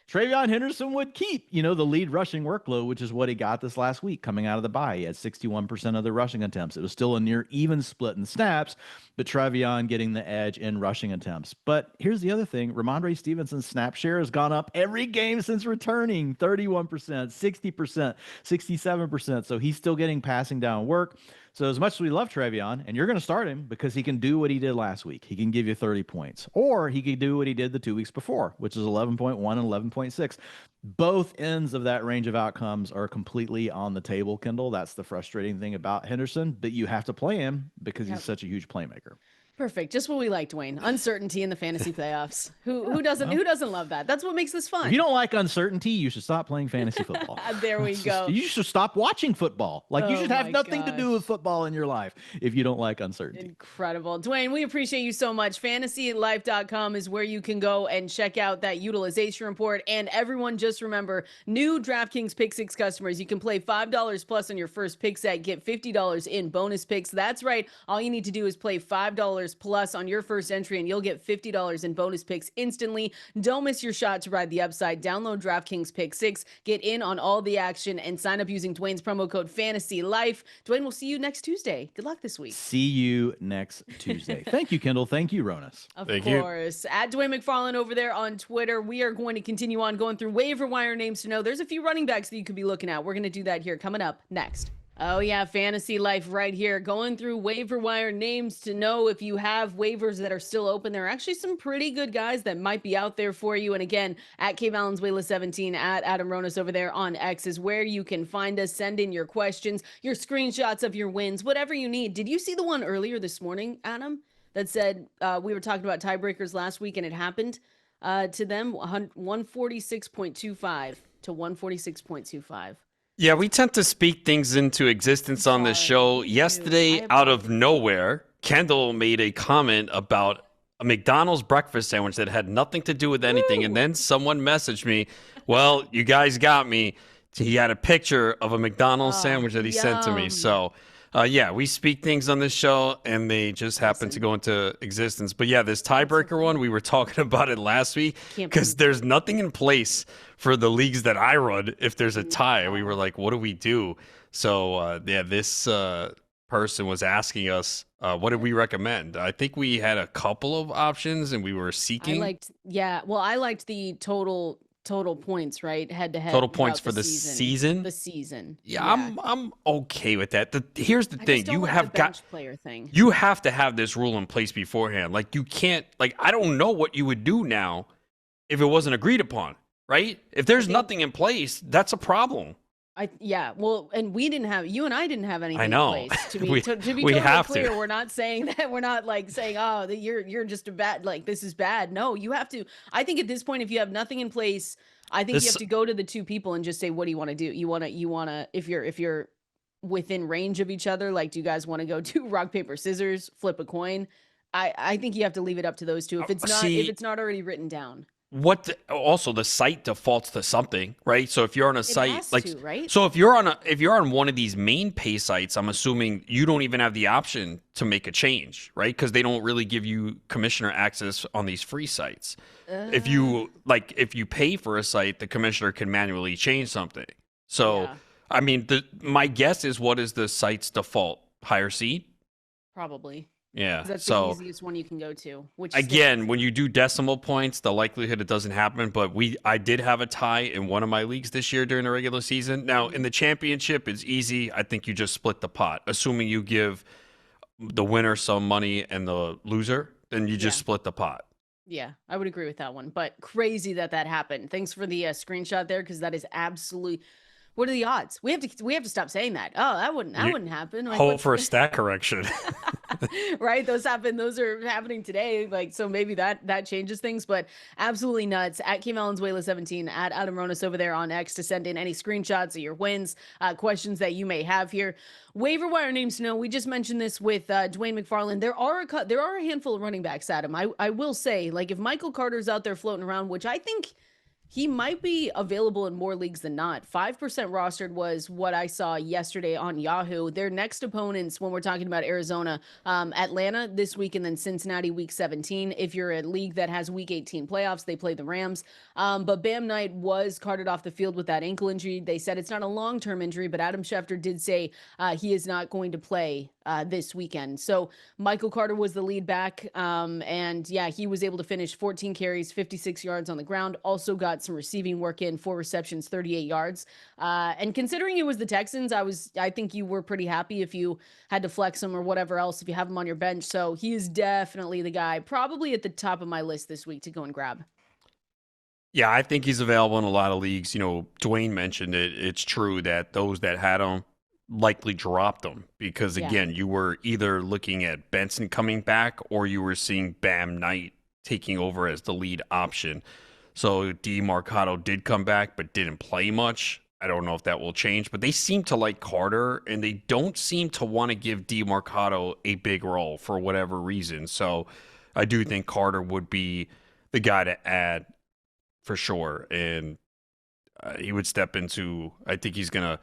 TreVeyon Henderson would keep, the lead rushing workload, which is what he got this last week coming out of the bye. He had 61% of the rushing attempts. It was still a near even split in snaps, but TreVeyon getting the edge in rushing attempts. But here's the other thing. Ramondre Stevenson's snap share has gone up every game since returning, 31%, 60%, 67%. So he's still getting passing down work. So as much as we love TreVeyon, and you're going to start him because he can do what he did last week. He can give you 30 points. Or he could do what he did the 2 weeks before, which is 11.1 and 11.6. Both ends of that range of outcomes are completely on the table, Kendall. That's the frustrating thing about Henderson, but you have to play him because he's such a huge playmaker. Perfect. Just what we like, Dwayne. Uncertainty in the fantasy playoffs. Who doesn't love that? That's what makes this fun. If you don't like uncertainty, you should stop playing fantasy football. There we go. You should stop watching football. You should have nothing to do with football in your life if you don't like uncertainty. Incredible. Dwayne, we appreciate you so much. FantasyLife.com is where you can go and check out that utilization report. And everyone just remember, new DraftKings Pick 6 customers, you can play $5 plus on your first pick set, get $50 in bonus picks. That's right. All you need to do is play $5 plus on your first entry and you'll get $50 in bonus picks instantly. Don't miss your shot to ride the upside. Download DraftKings Pick 6, get in on all the action, and sign up using Dwayne's promo code FANTASYLIFE. Dwayne, we'll see you next Tuesday. Good luck this week. See you next Tuesday. Thank you, Kendall. Thank you, Ronis. Of course. At Dwain McFarland over there on Twitter. We are going to continue on going through waiver wire names to know. There's a few running backs that you could be looking at. We're going to do that here coming up next. Oh yeah, Fantasy Life right here. Going through waiver wire names to know if you have waivers that are still open. There are actually some pretty good guys that might be out there for you. And again, at Valenzuela 17, at Adam Ronis over there on X is where you can find us. Send in your questions, your screenshots of your wins, whatever you need. Did you see the one earlier this morning, Adam, that said we were talking about tiebreakers last week and it happened to them 146.25 to 146.25? Yeah, we tend to speak things into existence on this show. Yesterday, out of nowhere, Kendall made a comment about a McDonald's breakfast sandwich that had nothing to do with anything. And then someone messaged me, well, you guys got me. He had a picture of a McDonald's sandwich that he sent to me. So, yeah, we speak things on this show, and they just happen to go into existence. But, yeah, this tiebreaker one, we were talking about it last week because there's nothing in place for the leagues that I run if there's a tie. We were like, what do we do? So, yeah, this person was asking us, what did we recommend? I think we had a couple of options, and we were seeking. I liked the total points, right? Head to head. Total points for the season. The season. Yeah, I'm okay with that. Here's the thing: you have got player thing. You have to have this rule in place beforehand. Like you can't. Like I don't know what you would do now if it wasn't agreed upon, right? If there's nothing in place, that's a problem. Well, and you and I didn't have anything I know. in place. To be totally clear, we're not saying that. We're not like saying, oh, you're just a bad, like this is bad. No, you have to. I think at this point, if you have nothing in place, I think you have to go to the two people and just say, what do you want to do? You want to, if you're within range of each other, like, do you guys want to go do rock, paper, scissors, flip a coin? I think you have to leave it up to those two. If it's not already written down. Also the site defaults to something, right? So if you're on a site right? So if you're on one of these main pay sites, I'm assuming you don't even have the option to make a change, right? Because they don't really give you commissioner access on these free sites. If you pay for a site, the commissioner can manually change something. So yeah. I mean, my guess is, what is the site's default? Higher seed? Probably. Yeah, that's the easiest one you can go to. Which again, when you do decimal points, the likelihood it doesn't happen. But I did have a tie in one of my leagues this year during the regular season. Now in the championship, it's easy. I think you just split the pot, assuming you give the winner some money and the loser, then you just split the pot. Yeah, I would agree with that one. But crazy that happened. Thanks for the screenshot there, because that is absolutely. What are the odds? We have to stop saying that. Oh, that wouldn't happen. Like, hope for a stat correction. Right? Those are happening today. Like, so maybe that changes things, but absolutely nuts. At Valenzuela 17, at Adam Ronis over there on X to send in any screenshots of your wins, questions that you may have here. Waiver wire names to know. We just mentioned this with Dwain McFarland. There are a handful of running backs, Adam. I will say, like, if Michael Carter's out there floating around, which I think He might be available in more leagues than not. 5% rostered was what I saw yesterday on Yahoo. Their next opponents, when we're talking about Arizona, Atlanta this week, and then Cincinnati week 17. If you're a league that has week 18 playoffs, they play the Rams. But Bam Knight was carted off the field with that ankle injury. They said it's not a long-term injury, but Adam Schefter did say he is not going to play this weekend. So Michael Carter was the lead back. And yeah, he was able to finish 14 carries, 56 yards on the ground. Also got some receiving work in, 4 receptions, 38 yards. And considering it was the Texans, I think you were pretty happy if you had to flex him or whatever else, if you have him on your bench. So he is definitely the guy, probably at the top of my list this week to go and grab. Yeah, I think he's available in a lot of leagues. Dwain mentioned it. It's true that those that had him likely dropped him because, again, you were either looking at Benson coming back or you were seeing Bam Knight taking over as the lead option. So DeMarcado did come back but didn't play much. I don't know if that will change, but they seem to like Carter, and they don't seem to want to give DeMarcado a big role for whatever reason. So I do think Carter would be the guy to add for sure, and he would step into, I think he's going to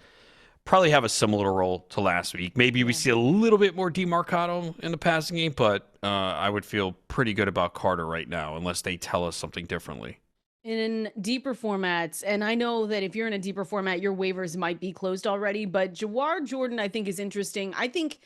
probably have a similar role to last week. Maybe we see a little bit more DeMarcado in the passing game, but I would feel pretty good about Carter right now unless they tell us something differently. In deeper formats, and I know that if you're in a deeper format, your waivers might be closed already, but Jawhar Jordan, I think, is interesting. I think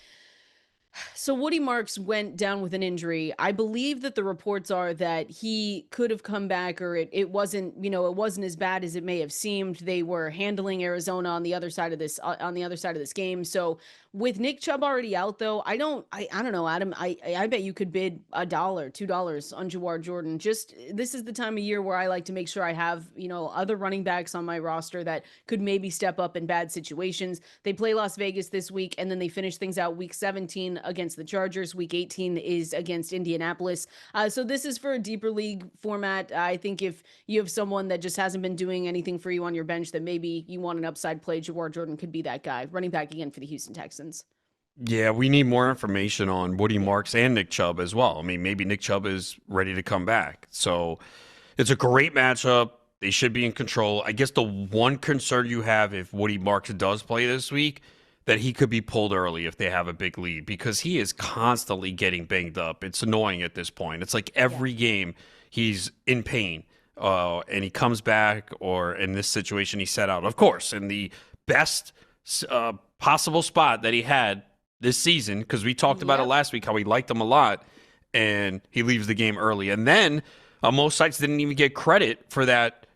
so. Woody Marks went down with an injury. I believe that the reports are that he could have come back, or it wasn't, it wasn't as bad as it may have seemed. They were handling Arizona on the other side of this game. So with Nick Chubb already out, though, I don't know, Adam. I bet you could bid $1, $2 on Jawhar Jordan. Just this is the time of year where I like to make sure I have other running backs on my roster that could maybe step up in bad situations. They play Las Vegas this week, and then they finish things out week 17 against the Chargers. Week 18 is against Indianapolis. So this is for a deeper league format. I think if you have someone that just hasn't been doing anything for you on your bench, that maybe you want an upside play, Jawhar Jordan could be that guy. Running back again for the Houston Texans. Yeah, we need more information on Woody Marks and Nick Chubb as well. I mean, maybe Nick Chubb is ready to come back. So it's a great matchup. They should be in control. I guess the one concern you have if Woody Marks does play this week, that he could be pulled early if they have a big lead because he is constantly getting banged up. It's annoying at this point. It's like every game he's in pain and he comes back, or in this situation he set out. Of course, in the best possible spot that he had this season, because we talked about it last week, how we liked him a lot, and he leaves the game early. And then most sites didn't even get credit for that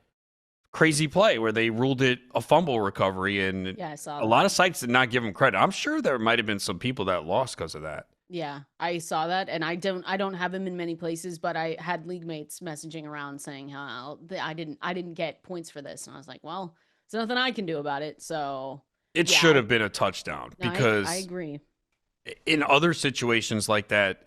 crazy play where they ruled it a fumble recovery, and I saw a lot of sites did not give him credit. I'm sure there might have been some people that lost because of that. Yeah, I saw that, and I don't have him in many places, but I had league mates messaging around saying how I didn't get points for this, and I was like, well, there's nothing I can do about it. So it should have been a touchdown because I agree. In other situations like that,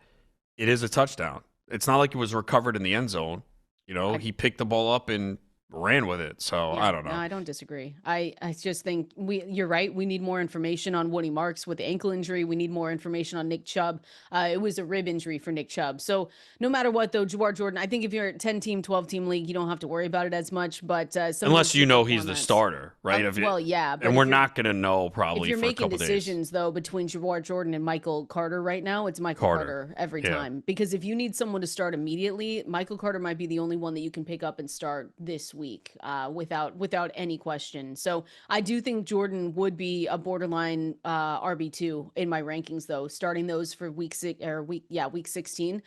it is a touchdown. It's not like it was recovered in the end zone. He picked the ball up and ran with it. So I don't know. No, I don't disagree. I just think you're right. We need more information on Woody Marks with the ankle injury. We need more information on Nick Chubb. It was a rib injury for Nick Chubb. So no matter what, though, Jawhar Jordan, I think if you're a 10-team, 12-team league, you don't have to worry about it as much. But unless he's the starter, right? And we're not going to know probably. If you're for making a couple decisions days. Though between Jawhar Jordan and Michael Carter right now, it's Michael Carter every time. Because if you need someone to start immediately, Michael Carter might be the only one that you can pick up and start this week. Without any question. So I do think Jordan would be a borderline RB2 in my rankings, though, starting those for week 16.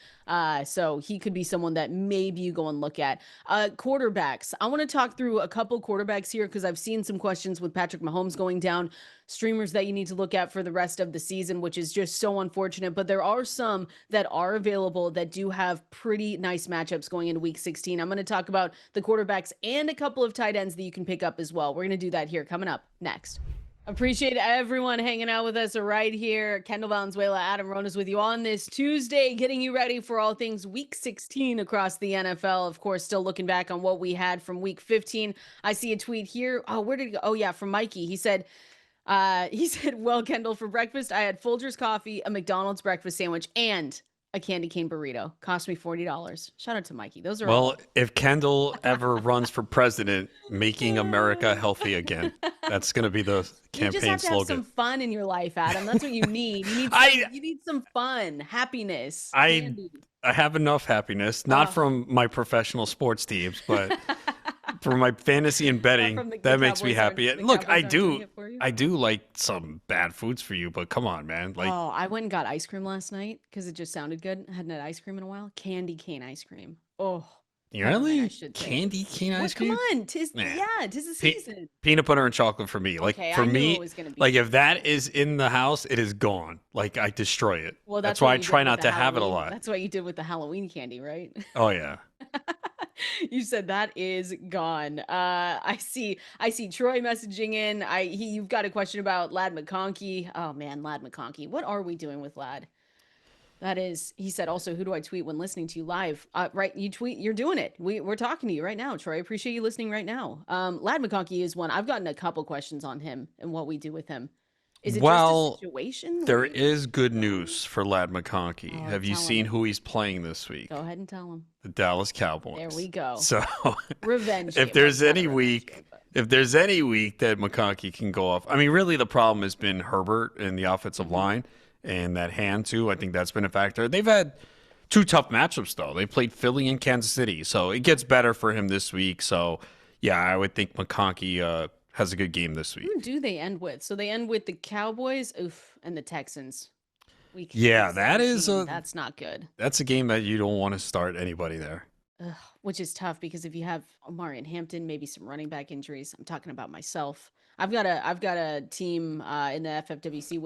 So he could be someone that maybe you go and look at. Quarterbacks. I want to talk through a couple quarterbacks here because I've seen some questions with Patrick Mahomes going down. Streamers that you need to look at for the rest of the season, which is just so unfortunate. But there are some that are available that do have pretty nice matchups going into week 16. I'm going to talk about the quarterbacks and a couple of tight ends that you can pick up as well. We're going to do that here coming up next. Appreciate everyone hanging out with us right here. Kendall, Valenzuela, Adam Ronis with you on this Tuesday, getting you ready for all things week 16 across the NFL. Of course, still looking back on what we had from week 15. I see a tweet here. Oh, where did it go? Oh, yeah, from Mikey. He said, well, Kendall, for breakfast, I had Folgers coffee, a McDonald's breakfast sandwich, and a candy cane burrito. Cost me $40. Shout out to Mikey. Those are Well, if Kendall ever runs for president, making America healthy again, that's going to be the You just campaign have to have slogan. some fun in your life, Adam. That's what you need. You need some fun, happiness, candy. I have enough happiness, not from my professional sports teams, but for my fantasy and betting. That makes me happy. Look, I do like some bad foods for you, but come on, man. Like, oh, I went and got ice cream last night because it just sounded good. I hadn't had ice cream in a while. Candy cane ice cream. Oh, really? Candy cane ice cream? Come on, tis the season. Peanut butter and chocolate for me. Like, okay, for I knew me, it was gonna be like if that is in the house, it is gone. Like, I destroy it. Well, that's why I try not to have it a lot. That's what you did with the Halloween candy, right? Oh yeah. You said that is gone. I see Troy messaging in. You've got a question about Ladd McConkey. Oh man, Ladd McConkey. What are we doing with Ladd? That is, he said also, who do I tweet when listening to you live? Right, you tweet, you're doing it. We're talking to you right now, Troy. I appreciate you listening right now. Ladd McConkey is one. I've gotten a couple questions on him and what we do with him. Is it just a situation? There is good news for Ladd McConkey. Oh, have you seen who he's playing this week? Go ahead and tell him. The Dallas Cowboys. There we go. So revenge. If there's any week that McConkey can go off, I mean, really the problem has been Herbert and the offensive line and that hand too. I think that's been a factor. They've had two tough matchups though. They played Philly and Kansas City, so it gets better for him this week. So yeah, I would think McConkey has a good game this week. Who do they end with? So they end with the Cowboys, and the Texans. That's not good. That's a game that you don't want to start anybody there. Which is tough because if you have Omari and Hampton, maybe some running back injuries. I'm talking about myself. I've got a team in the FFWC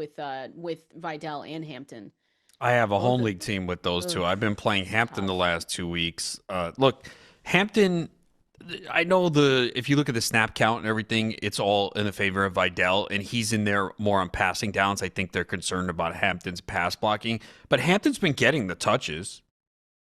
with Vidal and Hampton. I have a home league team with those two. I've been playing Hampton the last 2 weeks. Look, Hampton, I know if you look at the snap count and everything, it's all in the favor of Vidal, and he's in there more on passing downs. I think they're concerned about Hampton's pass blocking, but Hampton's been getting the touches.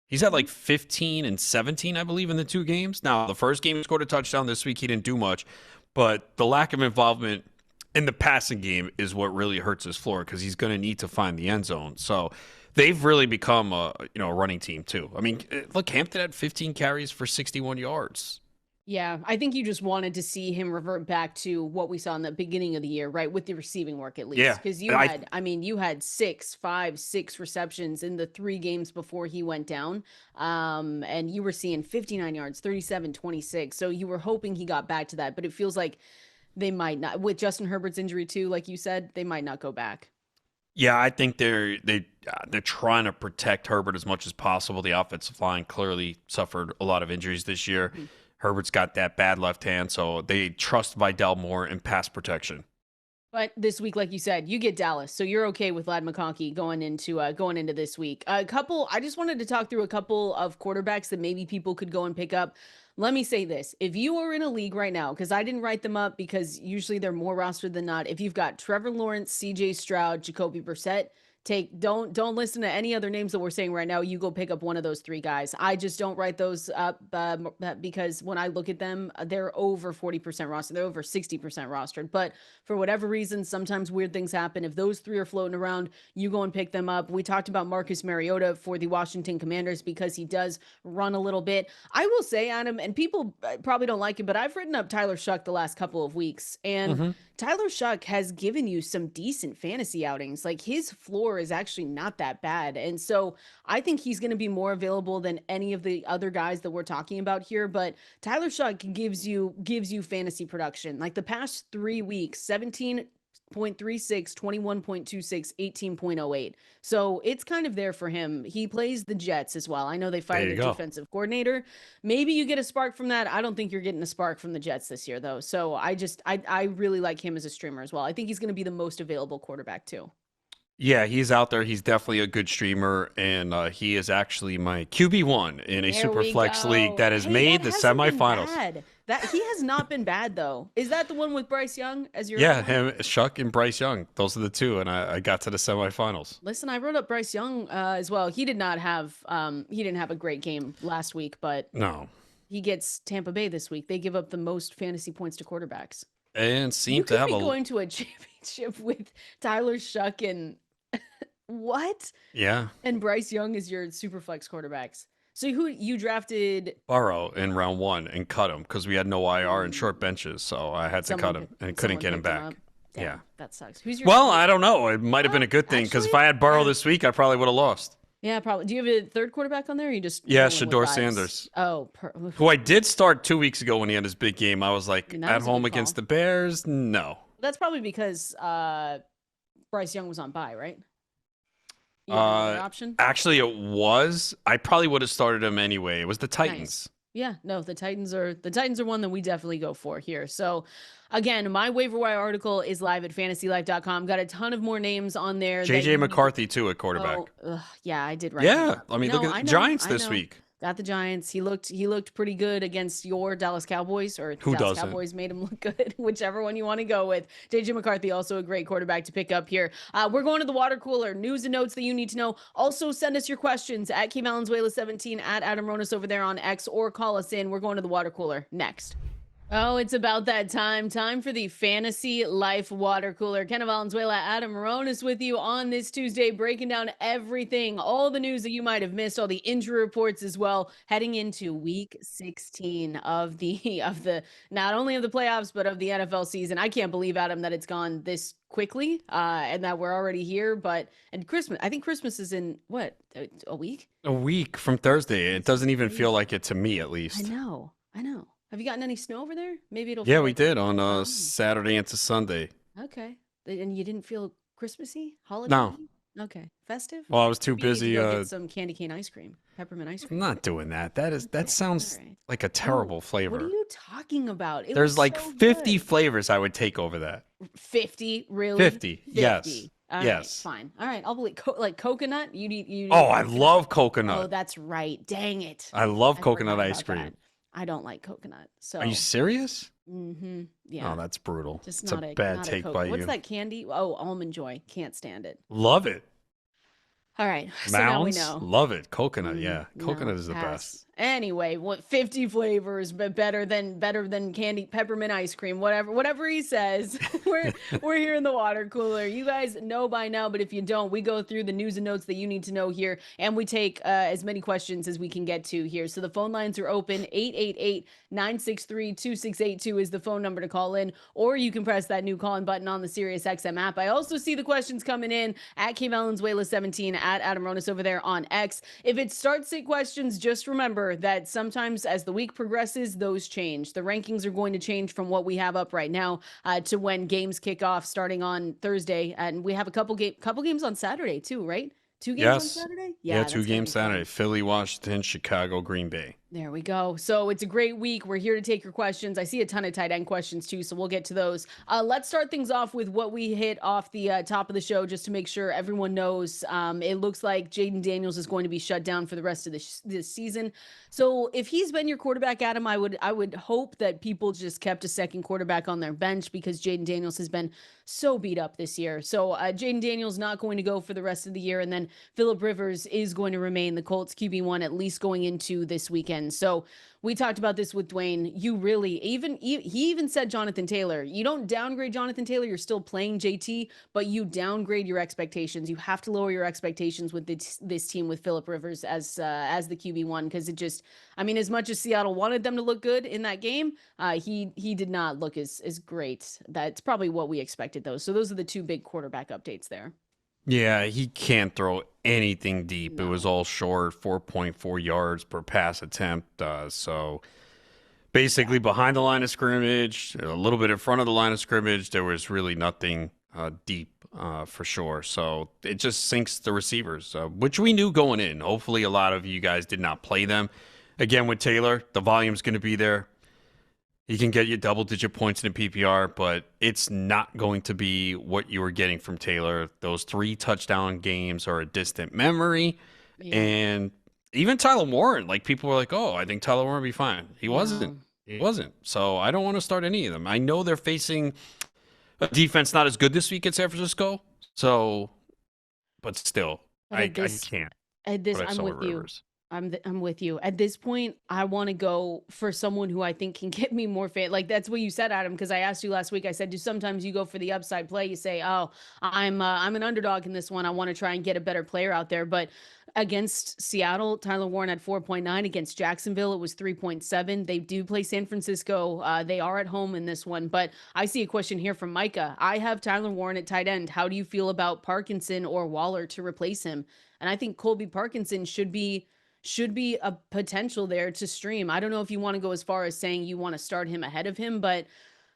He's had like 15 and 17, I believe, in the 2 games. Now, the first game he scored a touchdown. This week he didn't do much, but the lack of involvement in the passing game is what really hurts his floor because he's going to need to find the end zone. So they've really become a running team too. I mean, look, Hampton had 15 carries for 61 yards. Yeah, I think you just wanted to see him revert back to what we saw in the beginning of the year, right? With the receiving work, at least. Yeah. Because you had 6 receptions in the 3 games before he went down. And you were seeing 59 yards, 37, 26. So you were hoping he got back to that. But it feels like they might not. With Justin Herbert's injury, too, like you said, they might not go back. Yeah, I think they're trying to protect Herbert as much as possible. The offensive line clearly suffered a lot of injuries this year. Mm-hmm. Herbert's got that bad left hand, so they trust Vidal more in pass protection. But this week, like you said, you get Dallas, so you're okay with Ladd McConkey going into this week. I just wanted to talk through a couple of quarterbacks that maybe people could go and pick up. Let me say this. If you are in a league right now, because I didn't write them up because usually they're more rostered than not. If you've got Trevor Lawrence, CJ Stroud, Jacoby Brissett, don't listen to any other names that we're saying right now. You go pick up one of those 3 guys. I just don't write those up because when I look at them, they're over 40% rostered. They're over 60% rostered. But for whatever reason, sometimes weird things happen. If those 3 are floating around, you go and pick them up. We talked about Marcus Mariota for the Washington Commanders because he does run a little bit. I will say, Adam, and people probably don't like it, but I've written up Tyler Shough the last couple of weeks. And Tyler Shough has given you some decent fantasy outings. Like his floor is actually not that bad. And so I think he's going to be more available than any of the other guys that we're talking about here. But Tyler Shough gives you fantasy production. Like the past 3 weeks, 17.36, 21.26, 18.08. So it's kind of there for him. He plays the Jets as well. I know they fired a defensive coordinator. Maybe you get a spark from that. I don't think you're getting a spark from the Jets this year, though. So I really like him as a streamer as well. I think he's going to be the most available quarterback, too. Yeah, he's out there. He's definitely a good streamer, and he is actually my QB1 in a super flex league that has made the semifinals. That he has not been bad though. Is that the one with Bryce Young as your? Yeah, him, Shough, and Bryce Young. Those are the 2, and I got to the semifinals. Listen, I wrote up Bryce Young as well. He didn't have a great game last week, but no, he gets Tampa Bay this week. They give up the most fantasy points to quarterbacks, and seem to have going to a championship with Tyler Shough and What? Yeah. And Bryce Young is your super flex quarterbacks. So who you drafted? Burrow in round 1 and cut him because we had no IR and short benches, so I had to cut him and couldn't get him back. Damn, yeah, that sucks. Who's your? Well, I don't know. It might have been a good thing because if I had Burrow this week, I probably would have lost. Yeah, probably. Do you have a third quarterback on there? Or you just Shador Sanders. Oh, who I did start 2 weeks ago when he had his big game. I was like, at home against the Bears, no. That's probably because Bryce Young was on bye, right? Option? Actually, it was. I probably would have started him anyway. It was the Titans. Nice. Yeah, no, the Titans are one that we definitely go for here. So, again, my waiver wire article is live at fantasylife.com. Got a ton of more names on there. JJ McCarthy too at quarterback. Yeah, I did. Yeah, I mean, look at the Giants this week. Got the Giants. He looked pretty good against your Dallas Cowboys, or who Dallas doesn't? Cowboys made him look good, whichever one you want to go with. JJ McCarthy, also a great quarterback to pick up here. We're going to the water cooler. News and notes that you need to know. Also, send us your questions at Valenzuela17 at Adam Ronis over there on X, or call us in. We're going to the water cooler next. Oh, it's about that time. Time for the Fantasy Life Water Cooler. Kendall Valenzuela, Adam Ronis with you on this Tuesday, breaking down everything, all the news that you might have missed, all the injury reports as well, heading into week 16 of the not only of the playoffs, but of the NFL season. I can't believe, Adam, that it's gone this quickly and that we're already here. And Christmas, I think Christmas is in what, a week? A week from Thursday. It doesn't even feel like it to me, at least. I know. Have you gotten any snow over there? Maybe it'll. Yeah, we did on Saturday into Sunday. Okay, and you didn't feel Christmassy, holiday? No. Okay, festive. Well, I was too busy. Get some candy cane ice cream, peppermint ice cream. I'm not doing that. That sounds like a terrible flavor. What are you talking about? There's like 50 flavors I would take over that. 50, really? 50. Yes. All yes. Right, fine. All right. I'll believe like coconut. You. Oh, I love coconut. Oh, that's right. Dang it. I love coconut ice cream. That. I don't like coconut. So. Are you serious? Mm-hmm. Yeah. Oh, that's brutal. Just it's not a bad take by you. What's that candy? Oh, Almond Joy. Can't stand it. Love it. All right. Mounds, so now we know. Love it. Coconut, yeah. Coconut is the best. Anyway, 50 flavors, but better than candy peppermint ice cream, whatever he says. we're here in the water cooler. You guys know by now, but if you don't, we go through the news and notes that you need to know here, and we take as many questions as we can get to here. So the phone lines are open. 888-963-2682 is the phone number to call in, or you can press that new call-in button on the Sirius XM app. I also see the questions coming in at Valenzuela17 at Adam Ronis over there on X. If it starts sit questions, just remember that sometimes as the week progresses, those change. The rankings are going to change from what we have up right now to when games kick off starting on Thursday. And we have a couple games on Saturday too, right? 2 games on Saturday? Yeah, 2 games Saturday. Philly, Washington, Chicago, Green Bay. There we go. So it's a great week. We're here to take your questions. I see a ton of tight end questions too, so we'll get to those. Let's start things off with what we hit off the top of the show, just to make sure everyone knows. It looks like Jayden Daniels is going to be shut down for the rest of this season. So if he's been your quarterback, Adam, I would hope that people just kept a second quarterback on their bench, because Jayden Daniels has been so beat up this year. So Jayden Daniels not going to go for the rest of the year, and then Phillip Rivers is going to remain the Colts QB1 at least going into this weekend. So we talked about this with Dwain. You really, he even said Jonathan Taylor. You don't downgrade Jonathan Taylor. You're still playing JT, but you downgrade your expectations. You have to lower your expectations with this team with Phillip Rivers as the QB1, because it just, I mean, as much as Seattle wanted them to look good in that game, he did not look as great. That's probably what we expected though. So those are the 2 big quarterback updates there. Yeah, he can't throw anything deep. No. It was all short, 4.4 yards per pass attempt. So basically behind the line of scrimmage, a little bit in front of the line of scrimmage, there was really nothing deep for sure. So it just sinks the receivers, which we knew going in. Hopefully a lot of you guys did not play them. Again, with Taylor, the volume's going to be there. He can get you double-digit points in a PPR, but it's not going to be what you were getting from Taylor. Those 3 touchdown games are a distant memory. Yeah. And even Tyler Warren, like, people were like, oh, I think Tyler Warren will be fine. He wasn't. He wasn't. So I don't want to start any of them. I know they're facing a defense not as good this week at San Francisco. So, but still, I can't. I'm with you. I'm with you. At this point, I want to go for someone who I think can get me more fan. Like that's what you said, Adam, because I asked you last week. I said, do sometimes you go for the upside play? You say, oh, I'm an underdog in this one. I want to try and get a better player out there. But against Seattle, Tyler Warren had 4.9. Against Jacksonville, it was 3.7. They do play San Francisco. They are at home in this one. But I see a question here from Micah. I have Tyler Warren at tight end. How do you feel about Parkinson or Waller to replace him? And I think Colby Parkinson should be a potential there to stream. I don't know if you want to go as far as saying you want to start him ahead of him, but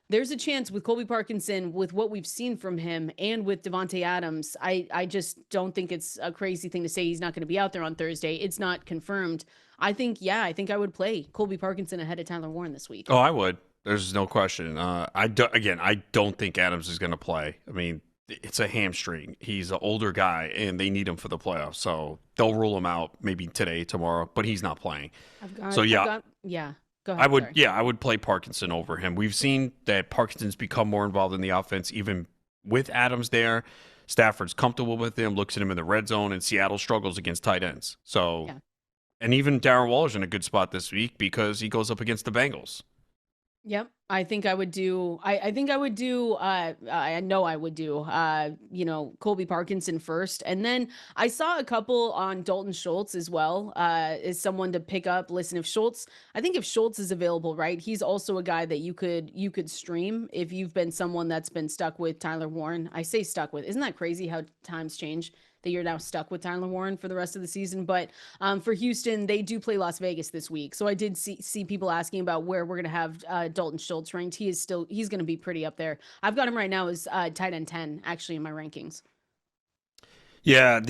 there's a chance with Colby Parkinson, with what we've seen from him and with Davante Adams. I just don't think it's a crazy thing to say he's not going to be out there on Thursday. It's not confirmed. I think I would play Colby Parkinson ahead of Tyler Warren this week. Oh, I would. There's no question. I don't think Adams is going to play. I mean, it's a hamstring. He's an older guy, and they need him for the playoffs. So they'll rule him out maybe today, tomorrow, but he's not playing. Go ahead. I would play Parkinson over him. We've seen that Parkinson's become more involved in the offense, even with Adams there. Stafford's comfortable with him, looks at him in the red zone, and Seattle struggles against tight ends. So, and even Darren Waller's in a good spot this week because he goes up against the Bengals. Yep. I think I would do, I know I would do, Colby Parkinson first. And then I saw a couple on Dalton Schultz as well, as someone to pick up. Listen, if Schultz is available, right? He's also a guy that you could stream if you've been someone that's been stuck with Tyler Warren. I say stuck with, isn't that crazy how times change? That you're now stuck with Tyler Warren for the rest of the season. But for Houston, they do play Las Vegas this week. So I did see people asking about where we're going to have Dalton Schultz ranked. He's going to be pretty up there. I've got him right now as tight end 10, actually, in my rankings. Yeah,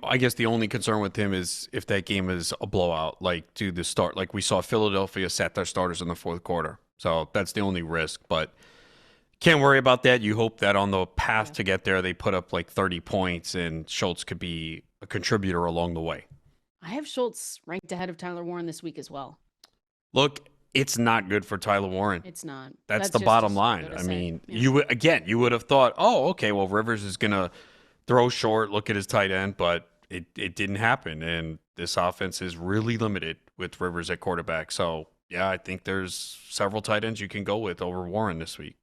I guess the only concern with him is if that game is a blowout, like to the start. Like we saw Philadelphia sat their starters in the fourth quarter. So that's the only risk. But can't worry about that. You hope that on the path to get there, they put up like 30 points and Schultz could be a contributor along the way. I have Schultz ranked ahead of Tyler Warren this week as well. Look, it's not good for Tyler Warren. It's not. That's the bottom line. I mean, you would have thought, oh, okay, well, Rivers is going to throw short, look at his tight end, but it didn't happen. And this offense is really limited with Rivers at quarterback. So, yeah, I think there's several tight ends you can go with over Warren this week.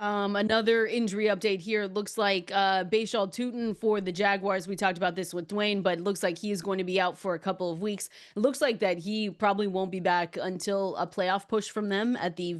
Another injury update here. Looks like Bhayshul Tuten for the Jaguars. We talked about this with Dwain, but it looks like he is going to be out for a couple of weeks. It looks like that he probably won't be back until a playoff push from them at the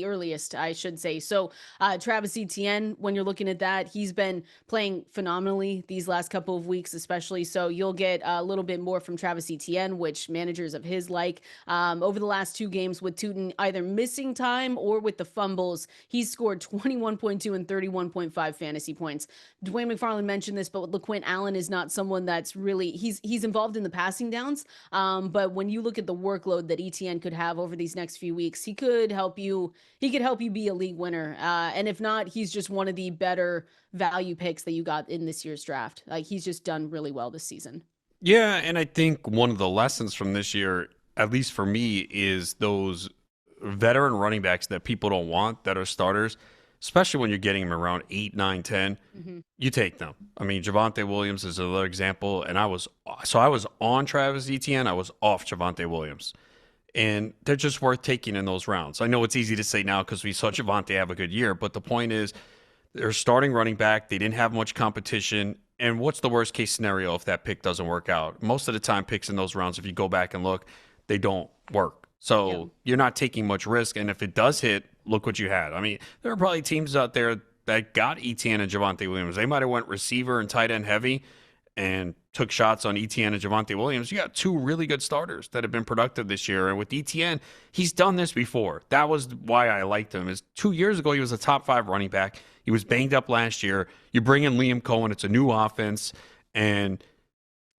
earliest, I should say. So Travis Etienne, when you're looking at that, he's been playing phenomenally these last couple of weeks, especially. So you'll get a little bit more from Travis Etienne, which managers of his like. Over the last two games with Tuten either missing time or with the fumbles, he's scored 21.2 and 31.5 fantasy points. Dwain McFarland mentioned this, but LaQuint Allen is not someone that's really, he's involved in the passing downs. But when you look at the workload that ETN could have over these next few weeks, he could help you be a league winner. And if not, he's just one of the better value picks that you got in this year's draft. Like he's just done really well this season. Yeah. And I think one of the lessons from this year, at least for me, is those veteran running backs that people don't want that are starters, especially when you're getting them around 8, 9, 10, you take them. I mean, Javonte Williams is another example. And I was on Travis Etienne. I was off Javonte Williams. And they're just worth taking in those rounds. I know it's easy to say now because we saw Javonte have a good year, but the point is they're starting running back. They didn't have much competition. And what's the worst case scenario if that pick doesn't work out? Most of the time, picks in those rounds, if you go back and look, they don't work. So you're not taking much risk. And if it does hit, look what you had. I mean, there are probably teams out there that got ETN and Javonte Williams. They might have went receiver and tight end heavy and took shots on ETN and Javonte Williams. You got two really good starters that have been productive this year. And with ETN, he's done this before. That was why I liked him. Is 2 years ago, he was a top 5 running back. He was banged up last year. You bring in Liam Cohen. It's a new offense. And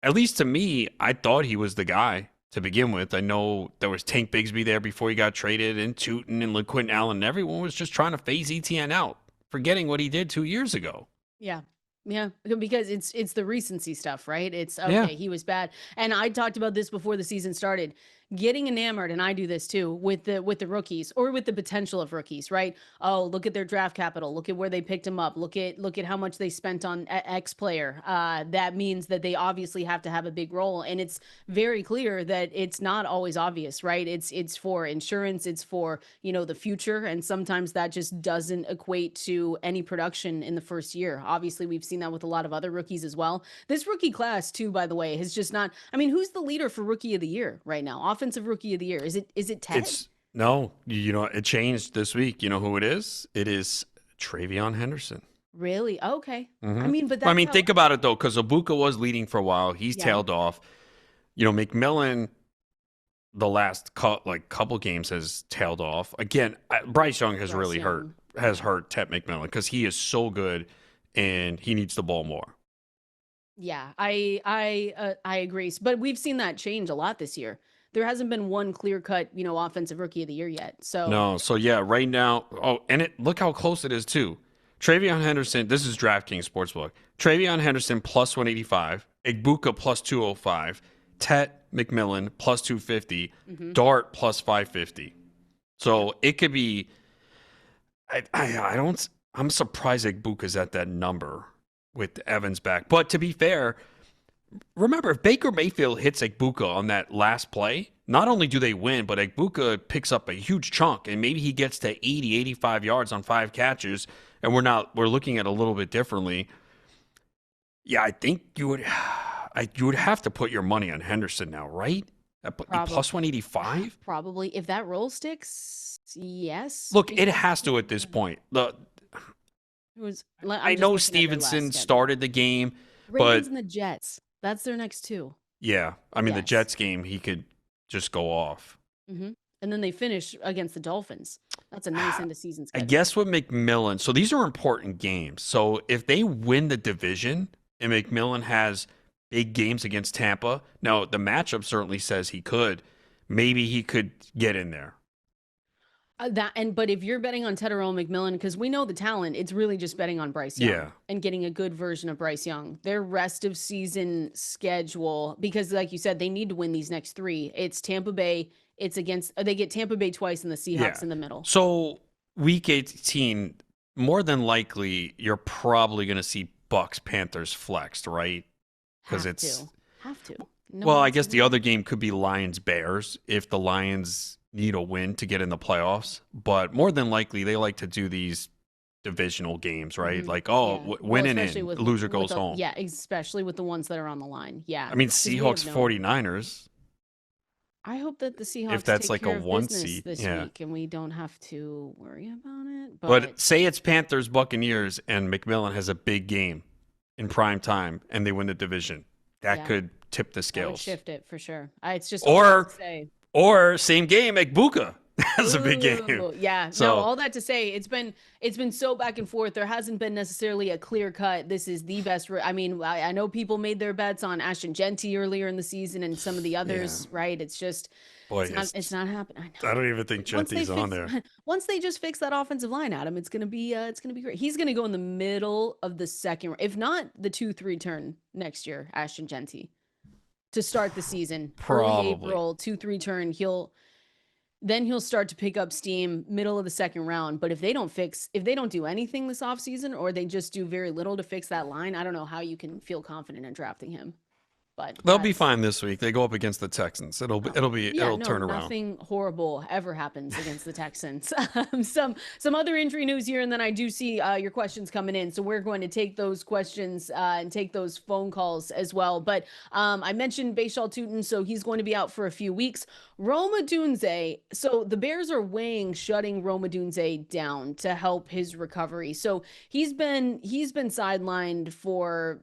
at least to me, I thought he was the guy to begin with. I know there was Tank Bigsby there before he got traded, and Tuten and LaQuint Allen, and everyone was just trying to phase ETN out, forgetting what he did 2 years ago. Yeah, because it's the recency stuff, right? It's okay, he was bad. And I talked about this before the season started. getting enamored, and I do this too, with the rookies or with the potential of rookies, right? Oh, look at their draft capital. Look at where they picked them up. Look at how much they spent on X player. That means that they obviously have to have a big role, and it's very clear that it's not always obvious, right? It's for insurance, it's for, the future, and sometimes that just doesn't equate to any production in the first year. Obviously, we've seen that with a lot of other rookies as well. This rookie class too, by the way, has just not. I mean, who's the leader for rookie of the year right now? Offensive rookie of the year. Is it Ted? No, it changed this week. You know who it is? It is TreVeyon Henderson. Really? Okay. Mm-hmm. I mean, but that's think about it though, because Egbuka was leading for a while. He's tailed off. McMillan, the last couple games has tailed off. Again, Bryce Young has hurt Ted McMillan because he is so good and he needs the ball more. Yeah, I agree. But we've seen that change a lot this year. There hasn't been one clear-cut, offensive rookie of the year yet. So no, right now. Oh, and look how close it is too. TreVeyon Henderson. This is DraftKings Sportsbook. TreVeyon Henderson plus 185. Egbuka plus 205. Tet McMillan plus 250. Dart plus 550. So it could be. I'm surprised Egbuka's at that number with Evans back. But to be fair, remember, if Baker Mayfield hits Egbuka on that last play, not only do they win, but Egbuka picks up a huge chunk, and maybe he gets to 80, 85 yards on 5 catches, and we're looking at it a little bit differently. Yeah, I think you would have to put your money on Henderson now, right? Plus 185? Probably. If that roll sticks, yes. Look, it has to at this point. I know Stevenson started the game, Ravens but and the Jets. That's their next two. Yeah, I mean the Jets game, he could just go off. Mm-hmm. And then they finish against the Dolphins. That's a nice end of season schedule. I guess with McMillan, so these are important games. So if they win the division and McMillan has big games against Tampa, now the matchup certainly says he could. Maybe he could get in there. But if you're betting on Tedderell McMillan, because we know the talent, it's really just betting on Bryce Young and getting a good version of Bryce Young. Their rest of season schedule, because like you said, they need to win these next 3. It's Tampa Bay. They get Tampa Bay twice and the Seahawks in the middle. So week 18, more than likely, you're probably going to see Bucs Panthers flexed, right? Because have to. Well, I guess the other game could be Lions Bears if the Lions need a win to get in the playoffs, but more than likely they like to do these divisional games, right? Mm-hmm. Winning in, loser goes home. Yeah, especially with the ones that are on the line. Yeah. I mean, Seahawks 49ers. I hope that the Seahawks if that's take like care a of 1 business seed this week and we don't have to worry about it. But say it's Panthers Buccaneers and McMillan has a big game in prime time and they win the division. That could tip the scales. That would shift it for sure. It's just or same game, Egbuka has a big game. Yeah. So all that to say, it's been so back and forth. There hasn't been necessarily a clear cut. This is the best. I mean, I know people made their bets on Ashton Genty earlier in the season and some of the others, right? It's just, it's not happening. I don't even think Genty's on there. Once they just fix that offensive line, Adam, it's gonna be great. He's gonna go in the middle of the second, if not the 2-3 turn next year. Ashton Genty to start the season, probably early April 2-3 turn. He'll start to pick up steam middle of the second round. But if they don't do anything this offseason, or they just do very little to fix that line, I don't know how you can feel confident in drafting him. But they'll be fine this week. They go up against the Texans. It'll turn around. Nothing horrible ever happens against the Texans. Some other injury news here, and then I do see your questions coming in. So we're going to take those questions and take those phone calls as well. But I mentioned Bhayshul Tuten, so he's going to be out for a few weeks. Rome Odunze. So the Bears are weighing shutting Rome Odunze down to help his recovery. So he's been sidelined for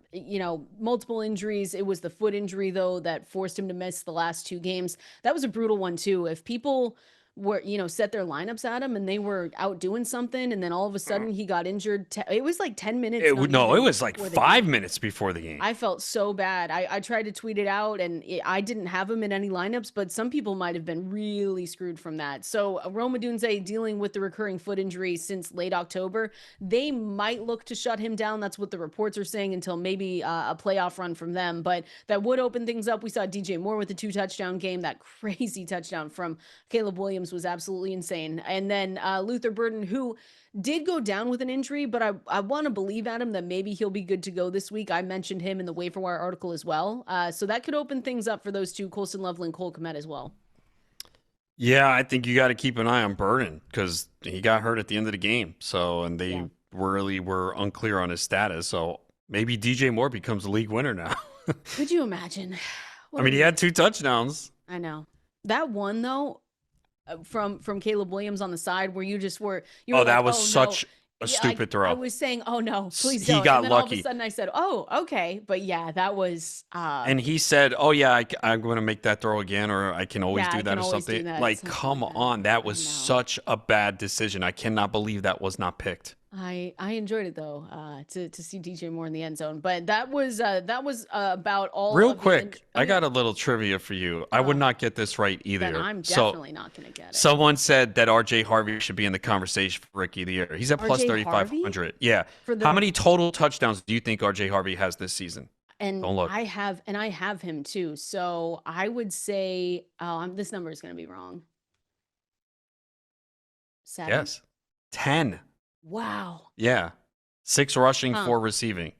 multiple injuries. It was the foot injury though that forced him to miss the last 2 games. That was a brutal one too. If people were, set their lineups at him and they were out doing something. And then all of a sudden he got injured. It was like 10 minutes. It was like 5 minutes before the game. I felt so bad. I tried to tweet it out and I didn't have him in any lineups, but some people might have been really screwed from that. So Rome Odunze dealing with the recurring foot injury since late October. They might look to shut him down. That's what the reports are saying until maybe a playoff run from them. But that would open things up. We saw DJ Moore with the 2-touchdown game. That crazy touchdown from Caleb Williams was absolutely insane. And then Luther Burden, who did go down with an injury, but I want to believe, Adam, that maybe he'll be good to go this week. I mentioned him in the Waiver Wire article as well. So that could open things up for those two, Colston Loveland, Cole Kmet as well. Yeah, I think you got to keep an eye on Burden because he got hurt at the end of the game. So, and they really were unclear on his status. So maybe DJ Moore becomes a league winner now. Could you imagine? He had 2 touchdowns. I know. That one, though, from Caleb Williams on the side where you were that was such a stupid throw. I was saying, oh no, please don't. He got and then lucky. All of a sudden I said, oh, okay. But yeah, that was and he said, oh yeah, I'm going to make that throw again, or I can always do that or something. Like, come on, that was such a bad decision. I cannot believe that was not picked. I enjoyed it though, to see DJ Moore in the end zone. But that was about all. Real quick, I got a little trivia for you. I would not get this right either. Then I'm definitely not going to get it. Someone said that RJ Harvey should be in the conversation for Rookie of the Year. He's at plus 3,500. Yeah. How many total touchdowns do you think RJ Harvey has this season? And I have him too. So I would say, this number is going to be wrong. 7? Yes. 10. Wow. Yeah. 6 rushing, 4 receiving.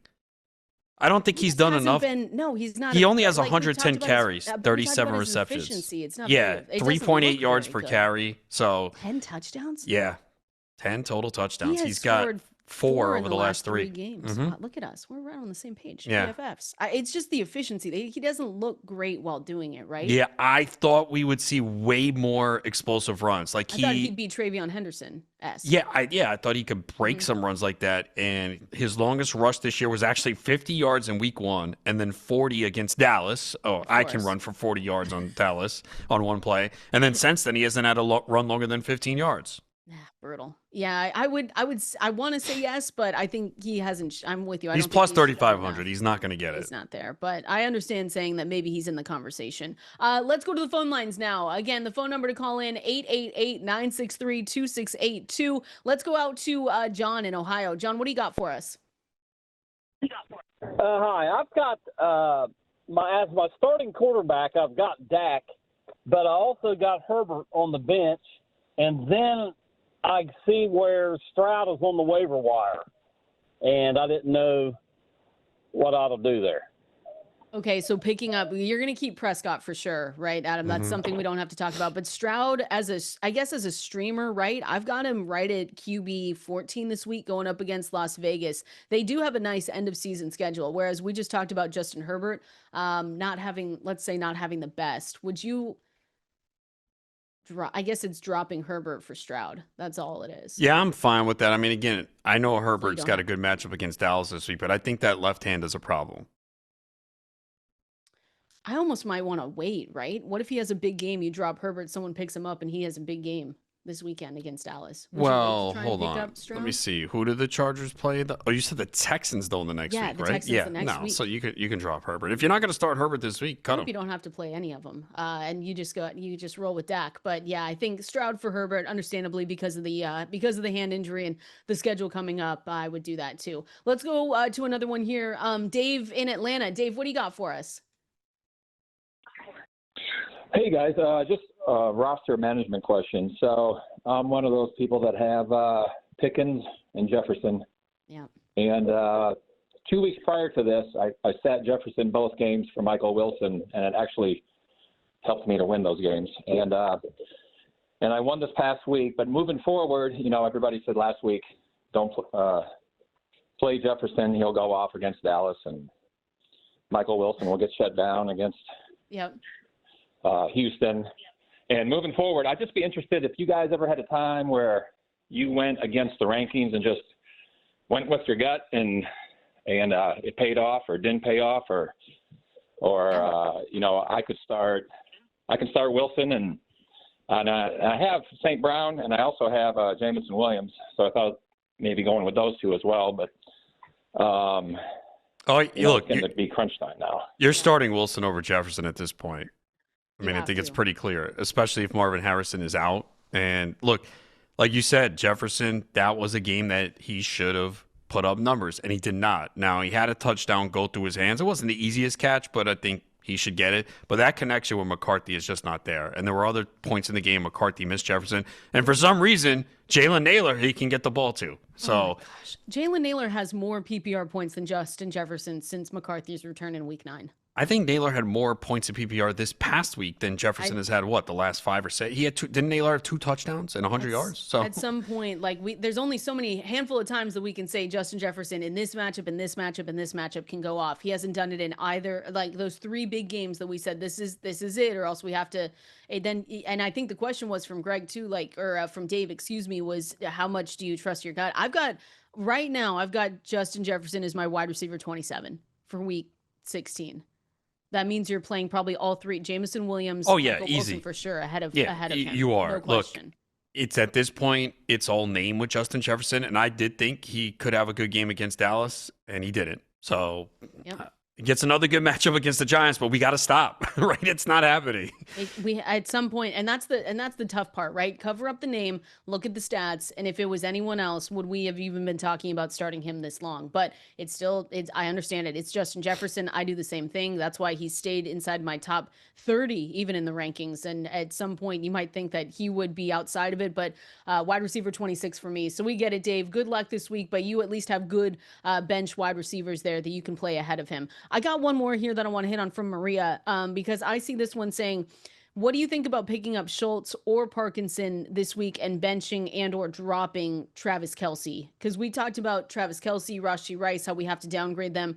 I don't think he's done enough. He's not. He only has 110 carries, 37 receptions. It's not 3.8 yards per carry. So 10 touchdowns? Yeah. 10 total touchdowns. He's got 4 over the last 3 games. Look at us. We're right on the same page. Yeah. PFFs. It's just the efficiency. He doesn't look great while doing it, right? Yeah, I thought we would see way more explosive runs. Like I thought he'd be TreVeyon Henderson. Yeah, I thought he could break some runs like that. And his longest rush this year was actually 50 yards in week 1 and then 40 against Dallas. Oh, I can run for 40 yards on Dallas on one play. And then since then, he hasn't had a run longer than 15 yards. Brutal. Yeah, I want to say yes, but I think he hasn't. I'm with you. He's plus 3,500. He's not going to get it. He's not there, but I understand saying that maybe he's in the conversation. Let's go to the phone lines now. Again, the phone number to call in 888-963-2682. Let's go out to John in Ohio. John, what do you got for us? Hi, I've got as my starting quarterback, I've got Dak, but I also got Herbert on the bench, and then I see where Stroud is on the waiver wire, and I didn't know what I ought to do there. Okay, so picking up, you're going to keep Prescott for sure, right, Adam? That's something we don't have to talk about. But Stroud, as a streamer, right? I've got him right at QB 14 this week going up against Las Vegas. They do have a nice end of season schedule, whereas we just talked about Justin Herbert not having the best. Would you... I guess it's dropping Herbert for Stroud. That's all it is. Yeah, I'm fine with that. I mean, again, I know Herbert's got a good matchup against Dallas this week, but I think that left hand is a problem. I almost might want to wait, right? What if he has a big game, you drop Herbert, someone picks him up, and he has a big game this weekend against Dallas? Well, hold on. Let me see. Who did the Chargers play? You said the Texans though in the next week, right? Texans the next week. So you can drop Herbert. If you're not going to start Herbert this week, cut him. You don't have to play any of them, and you just roll with Dak. But yeah, I think Stroud for Herbert, understandably because of the hand injury and the schedule coming up, I would do that too. Let's go to another one here. Dave in Atlanta. Dave, what do you got for us? Hey guys, just a roster management question. So I'm one of those people that have Pickens and Jefferson. Yeah. And 2 weeks prior to this, I sat Jefferson both games for Michael Wilson, and it actually helped me to win those games. And I won this past week. But moving forward, everybody said last week, don't play Jefferson. He'll go off against Dallas, and Michael Wilson will get shut down against. Yep. Houston. And moving forward, I'd just be interested if you guys ever had a time where you went against the rankings and just went with your gut and it paid off or didn't pay off or I can start Wilson and And I have St. Brown, and I also have Jameson Williams. So I thought maybe going with those two as well. But look, it's going to be crunch time now. You're starting Wilson over Jefferson at this point. I mean, I think it's pretty clear, especially if Marvin Harrison is out. And look, like you said, Jefferson, that was a game that he should have put up numbers, and he did not. Now, he had a touchdown go through his hands. It wasn't the easiest catch, but I think he should get it. But that connection with McCarthy is just not there. And there were other points in the game McCarthy missed Jefferson. And for some reason, Jalen Nailor, he can get the ball to. So Jalen Nailor has more PPR points than Justin Jefferson since McCarthy's return in week 9. I think Nailor had more points in PPR this past week than Jefferson has had, the last 5 or 6? He had didn't Nailor have 2 touchdowns and 100 yards? So at some point, there's only so many handful of times that we can say Justin Jefferson in this matchup, in this matchup, in this matchup can go off. He hasn't done it in either, those 3 big games that we said this is it, or else we have to. And I think the question was from Greg too, from Dave, was how much do you trust your gut? Right now, I've got Justin Jefferson as my wide receiver 27 for week 16. That means you're playing probably all 3. Jameson Williams. Oh, yeah, Michael easy. Wilson for sure ahead of him. You are. No question. Look, it's at this point, it's all name with Justin Jefferson. And I did think he could have a good game against Dallas, and he didn't. So he gets another good matchup against the Giants, but we got to stop, right? It's not happening. We at some point, and that's the tough part, right? Cover up the name, look at the stats, and if it was anyone else, would we have even been talking about starting him this long? But I understand it. It's Justin Jefferson. I do the same thing. That's why he stayed inside my top 30, even in the rankings. And at some point, you might think that he would be outside of it, but wide receiver 26 for me. So we get it, Dave. Good luck this week, but you at least have good bench wide receivers there that you can play ahead of him. I got one more here that I want to hit on from Maria, because I see this one saying, what do you think about picking up Schultz or Parkinson this week and benching and or dropping Travis Kelce? Because we talked about Travis Kelce, Rashee Rice, how we have to downgrade them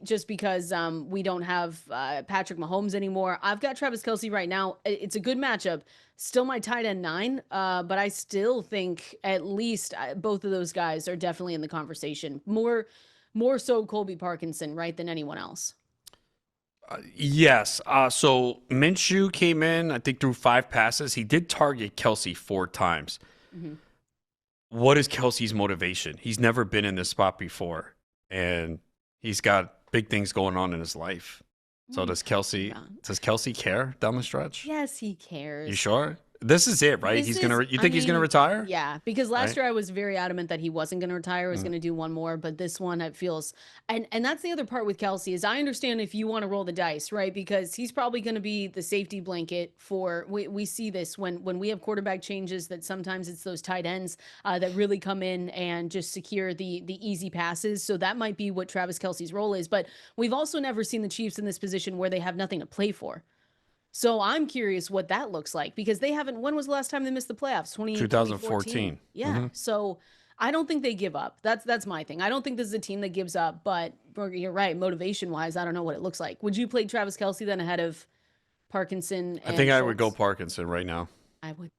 just because we don't have Patrick Mahomes anymore. I've got Travis Kelce right now. It's a good matchup. Still my tight end 9, but I still think at least both of those guys are definitely in the conversation. More so Colby Parkinson, right, than anyone else. Yes. So Minshew came in, I think, through 5 passes. He did target Kelce 4 times. Mm-hmm. What is Kelce's motivation? He's never been in this spot before, and he's got big things going on in his life. So does Kelce care down the stretch? Yes, he cares. You sure? This is it, right? He's gonna retire? Yeah, because last year I was very adamant that he wasn't gonna retire. I was gonna do one more, but this one it feels, and that's the other part with Kelce is I understand if you want to roll the dice, right? Because he's probably gonna be the safety blanket for. We see this when we have quarterback changes that sometimes it's those tight ends that really come in and just secure the easy passes. So that might be what Travis Kelce's role is. But we've also never seen the Chiefs in this position where they have nothing to play for. So I'm curious what that looks like because they haven't. When was the last time they missed the playoffs? 2014. Yeah. Mm-hmm. So I don't think they give up. That's my thing. I don't think this is a team that gives up. But you're right. Motivation wise, I don't know what it looks like. Would you play Travis Kelce then ahead of Parkinson? I think Schultz? I would go Parkinson right now.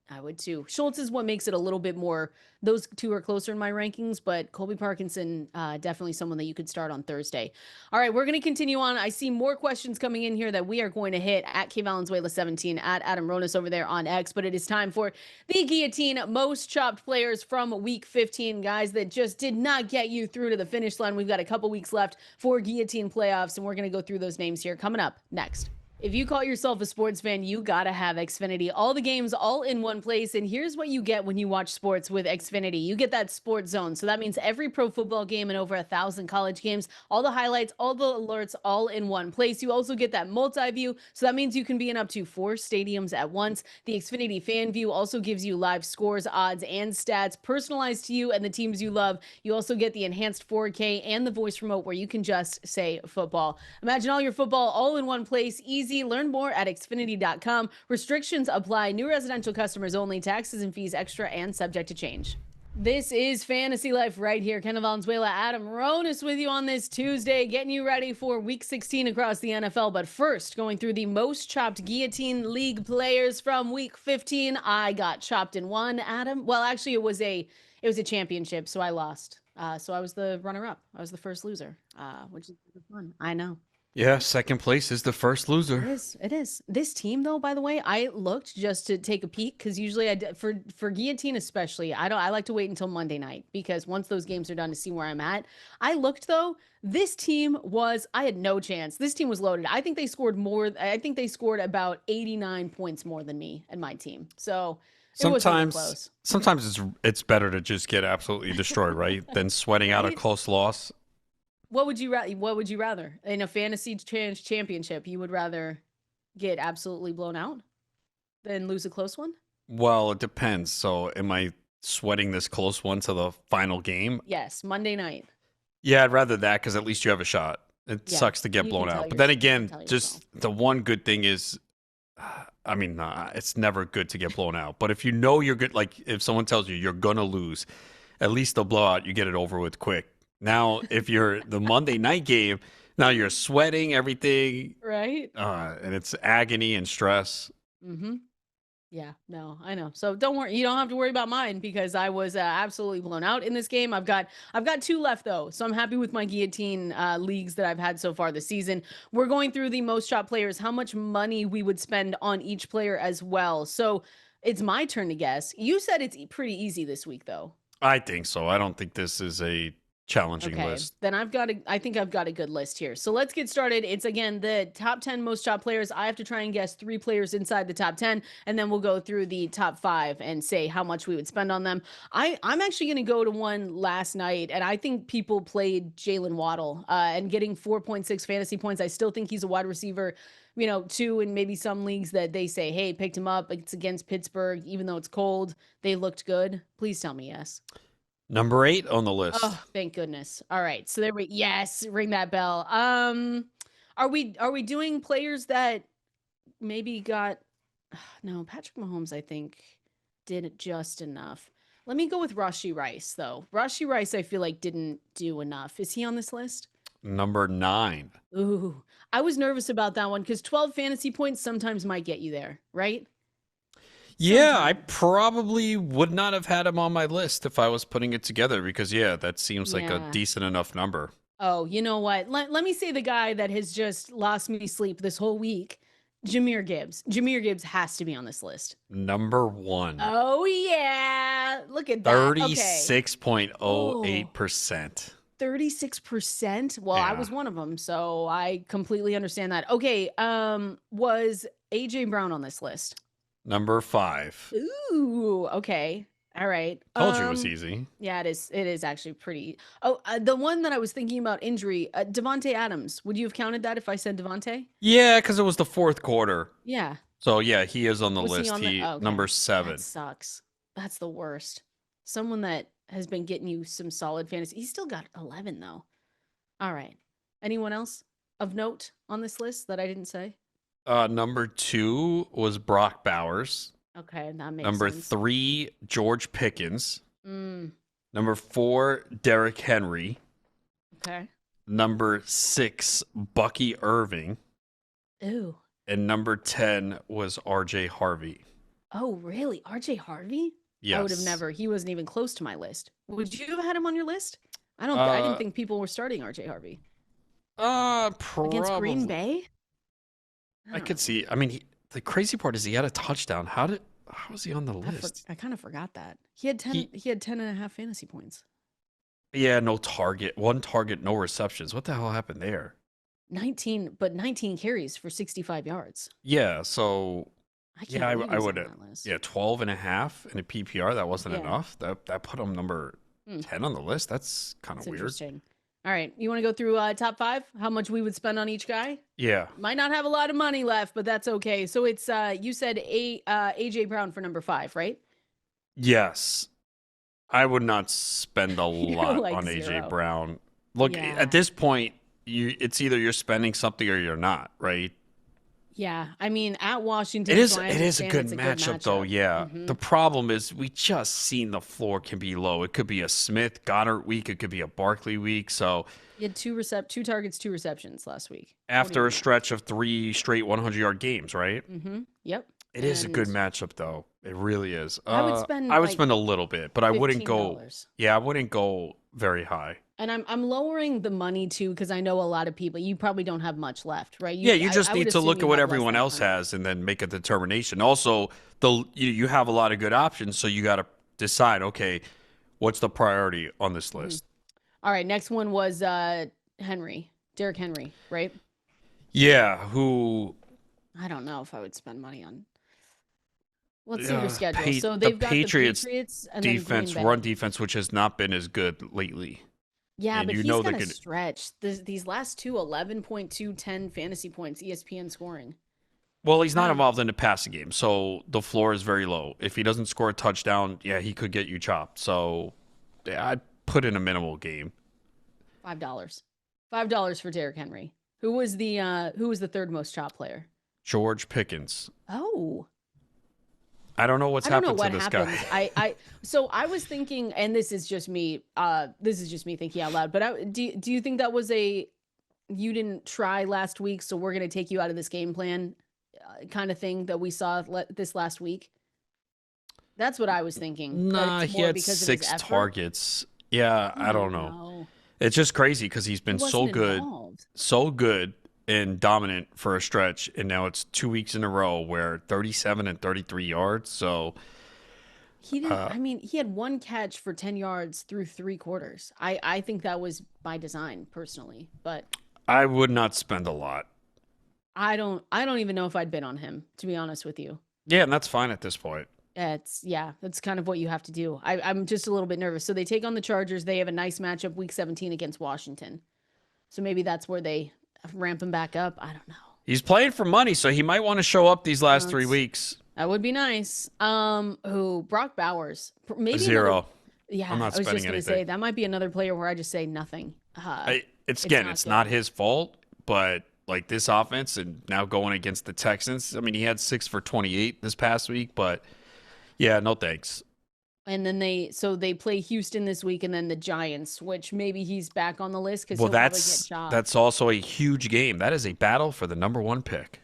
I would too. Schultz is what makes it a little bit more. Those 2 are closer in my rankings, but Colby Parkinson, definitely someone that you could start on Thursday. All right, we're going to continue on. I see more questions coming in here that we are going to hit at Valenzuela 17 at Adam Ronis over there on X, but it is time for the Guillotine most chopped players from week 15, guys that just did not get you through to the finish line. We've got a couple weeks left for Guillotine playoffs, and we're going to go through those names here coming up next. If you call yourself a sports fan, you gotta have Xfinity. All the games all in one place, and here's what you get when you watch sports with Xfinity. You get that sports zone, so that means every pro football game and over 1,000 college games, all the highlights, all the alerts, all in one place. You also get that multi-view, so that means you can be in up to 4 stadiums at once. The Xfinity Fan View also gives you live scores, odds, and stats personalized to you and the teams you love. You also get the enhanced 4K and the voice remote where you can just say football. Imagine all your football all in one place, easy. Learn more at Xfinity.com. Restrictions apply. New residential customers only. Taxes and fees extra and subject to change. This is Fantasy Life right here. Kendall, Valenzuela, Adam Ronis with you on this Tuesday, getting you ready for Week 16 across the NFL. But first, going through the most chopped Guillotine League players from Week 15. I got chopped in one, Adam. Well, actually, it was a championship, so I lost. So I was the runner-up. I was the first loser, which is fun. I know. Yeah, second place is the first loser. It is. It is. This team, though, by the way, I looked just to take a peek because usually for Guillotine especially, I like to wait until Monday night because once those games are done to see where I'm at. I looked though. This team I had no chance. This team was loaded. I think they scored more. I think they scored about 89 points more than me and my team. So it wasn't even close. Sometimes it's better to just get absolutely destroyed, right? Than sweating out a close loss. What would you rather in a fantasy championship? You would rather get absolutely blown out than lose a close one? Well, it depends. So, am I sweating this close one to the final game? Yes, Monday night. Yeah, I'd rather that because at least you have a shot. It sucks to get blown out, but then again, just the one good thing is, I mean, it's never good to get blown out. But if you know you're good, like if someone tells you you're gonna lose, at least the blowout you get it over with quick. Now, if you're the Monday night game, now you're sweating everything, right? And it's agony and stress. Mm-hmm. Yeah, no, I know. So don't worry. You don't have to worry about mine because I was absolutely blown out in this game. I've got 2 left though, so I'm happy with my Guillotine leagues that I've had so far this season. We're going through the most shot players, how much money we would spend on each player as well. So it's my turn to guess. You said it's pretty easy this week though. I think so. I don't think this is a challenging list. Then I think I've got a good list here. So let's get started. It's again the top 10 most shot players. I have to try and guess 3 players inside the top 10, and then we'll go through the top 5 and say how much we would spend on them. I'm actually going to go to one last night, and I think people played Jalen Waddle and getting 4.6 fantasy points. I still think he's a wide receiver, 2 in maybe some leagues that they say, hey, picked him up. It's against Pittsburgh, even though it's cold. They looked good. Please tell me yes. Number 8 on the list. Oh, thank goodness. All right. So yes, ring that bell. Are we doing players that maybe got no, Patrick Mahomes, I think, did just enough. Let me go with Rashee Rice, though. Rashee Rice, I feel like didn't do enough. Is he on this list? Number 9. Ooh, I was nervous about that one because 12 fantasy points sometimes might get you there, right? Yeah, I probably would not have had him on my list if I was putting it together because, that seems like a decent enough number. Oh, you know what? Let me say the guy that has just lost me sleep this whole week, Jahmyr Gibbs. Jahmyr Gibbs has to be on this list. Number 1. Oh, yeah. Look at that. 36.08%. 36%? Well, I was one of them, so I completely understand that. Okay, was A.J. Brown on this list? Number 5. Ooh, okay. All right. Told you it was easy. Yeah, it is. It is actually pretty. Oh, the one that I was thinking about injury, Davante Adams. Would you have counted that if I said Davante? Yeah, because it was the 4th quarter. Yeah. So, he is on the list. He okay. Number 7. That sucks. That's the worst. Someone that has been getting you some solid fantasy. He's still got 11, though. All right. Anyone else of note on this list that I didn't say? Number 2 was Brock Bowers. Okay, that makes Number sense. 3, George Pickens. Number 4, Derrick Henry. Okay. Number 6, Bucky Irving. Ooh. And number 10 was RJ Harvey. Oh, really? RJ Harvey? Yes. I would have never. He wasn't even close to my list. Would you have had him on your list? I didn't think people were starting RJ Harvey. Probably. Against Green Bay? I could see. I mean, the crazy part is he had a touchdown. How was he on the list? I kind of forgot that. He had 10 and a half fantasy points. Yeah, no target. 1 target, no receptions. What the hell happened there? 19 carries for 65 yards. Yeah, so I would have. Yeah, 12 and a half in a PPR. That wasn't enough. That put him number 10 on the list. That's kind of weird. Interesting. All right, you want to go through top 5? How much we would spend on each guy? Yeah. Might not have a lot of money left, but that's okay. So it's you said AJ Brown for number 5, right? Yes. I would not spend a lot like on zero. AJ Brown. Look, at this point, it's either you're spending something or you're not, right? Yeah, I mean, at Washington, it is a good matchup, though. Yeah, the problem is we just seen the floor can be low. It could be a Smith Goddard week. It could be a Barkley week. So you had 2 targets, 2 receptions last week after a stretch of 3 straight 100-yard games, right? Yep. It is a good matchup, though. It really is. I would spend. I would spend a little bit, but I wouldn't go. $15. Yeah, I wouldn't go very high. And I'm lowering the money too because I know a lot of people. You probably don't have much left, right? You just I need would to assume look you at what have less everyone than else 100. has and then make a determination. Also, you have a lot of good options, so you got to decide. Okay, what's the priority on this list? All right, next one was Derrick Henry, right? Yeah, who? I don't know if I would spend money on. Let's see your schedule. So The they've got the Patriots Patriots and defense, then Green Bay. run defense, which has not been as good lately. Yeah, and but you he's know got they a could- stretch. These last two, 11.2, 10 fantasy points, ESPN scoring. Well, he's not Wow. involved in the passing game, so the floor is very low. If he doesn't score a touchdown, yeah, he could get you chopped. So yeah, I'd put in a minimal game. $5 for Derrick Henry. Who was the third most chopped player? George Pickens. Oh. I don't know what's I don't know happened what to this happens. guy. So I was thinking, and this is just me thinking out loud, but do you think that was you didn't try last week, so we're going to take you out of this game plan kind of thing that we saw this last week? That's what I was thinking. Nah, It's he more had because of his 6 effort? targets. Yeah, I don't know. No. It's just crazy because he's been He so wasn't good, involved. and dominant for a stretch, and now it's 2 weeks in a row where 37 and 33 yards. So He didn't. I mean, he had one catch for 10 yards through 3 quarters. I think that was by design, personally. But I would not spend a lot. I don't even know if I'd bid on him, to be honest with you. Yeah, and that's fine at this point. That's kind of what you have to do. I'm just a little bit nervous. So they take on the Chargers. They have a nice matchup week 17 against Washington. So maybe that's where they ramp him back up. I don't know. He's playing for money, so he might want to show up these last 3 weeks. That would be nice. Brock Bowers, maybe 0. Yeah, I'm not I was just spending going to say anything. that might be another player where I just say nothing. It's not his fault, but like this offense and now going against the Texans. I mean, he had 6 for 28 this past week, but yeah, no thanks. And then they play Houston this week and then the Giants, which maybe he's back on the list because that's also a huge game. That is a battle for the number 1 pick.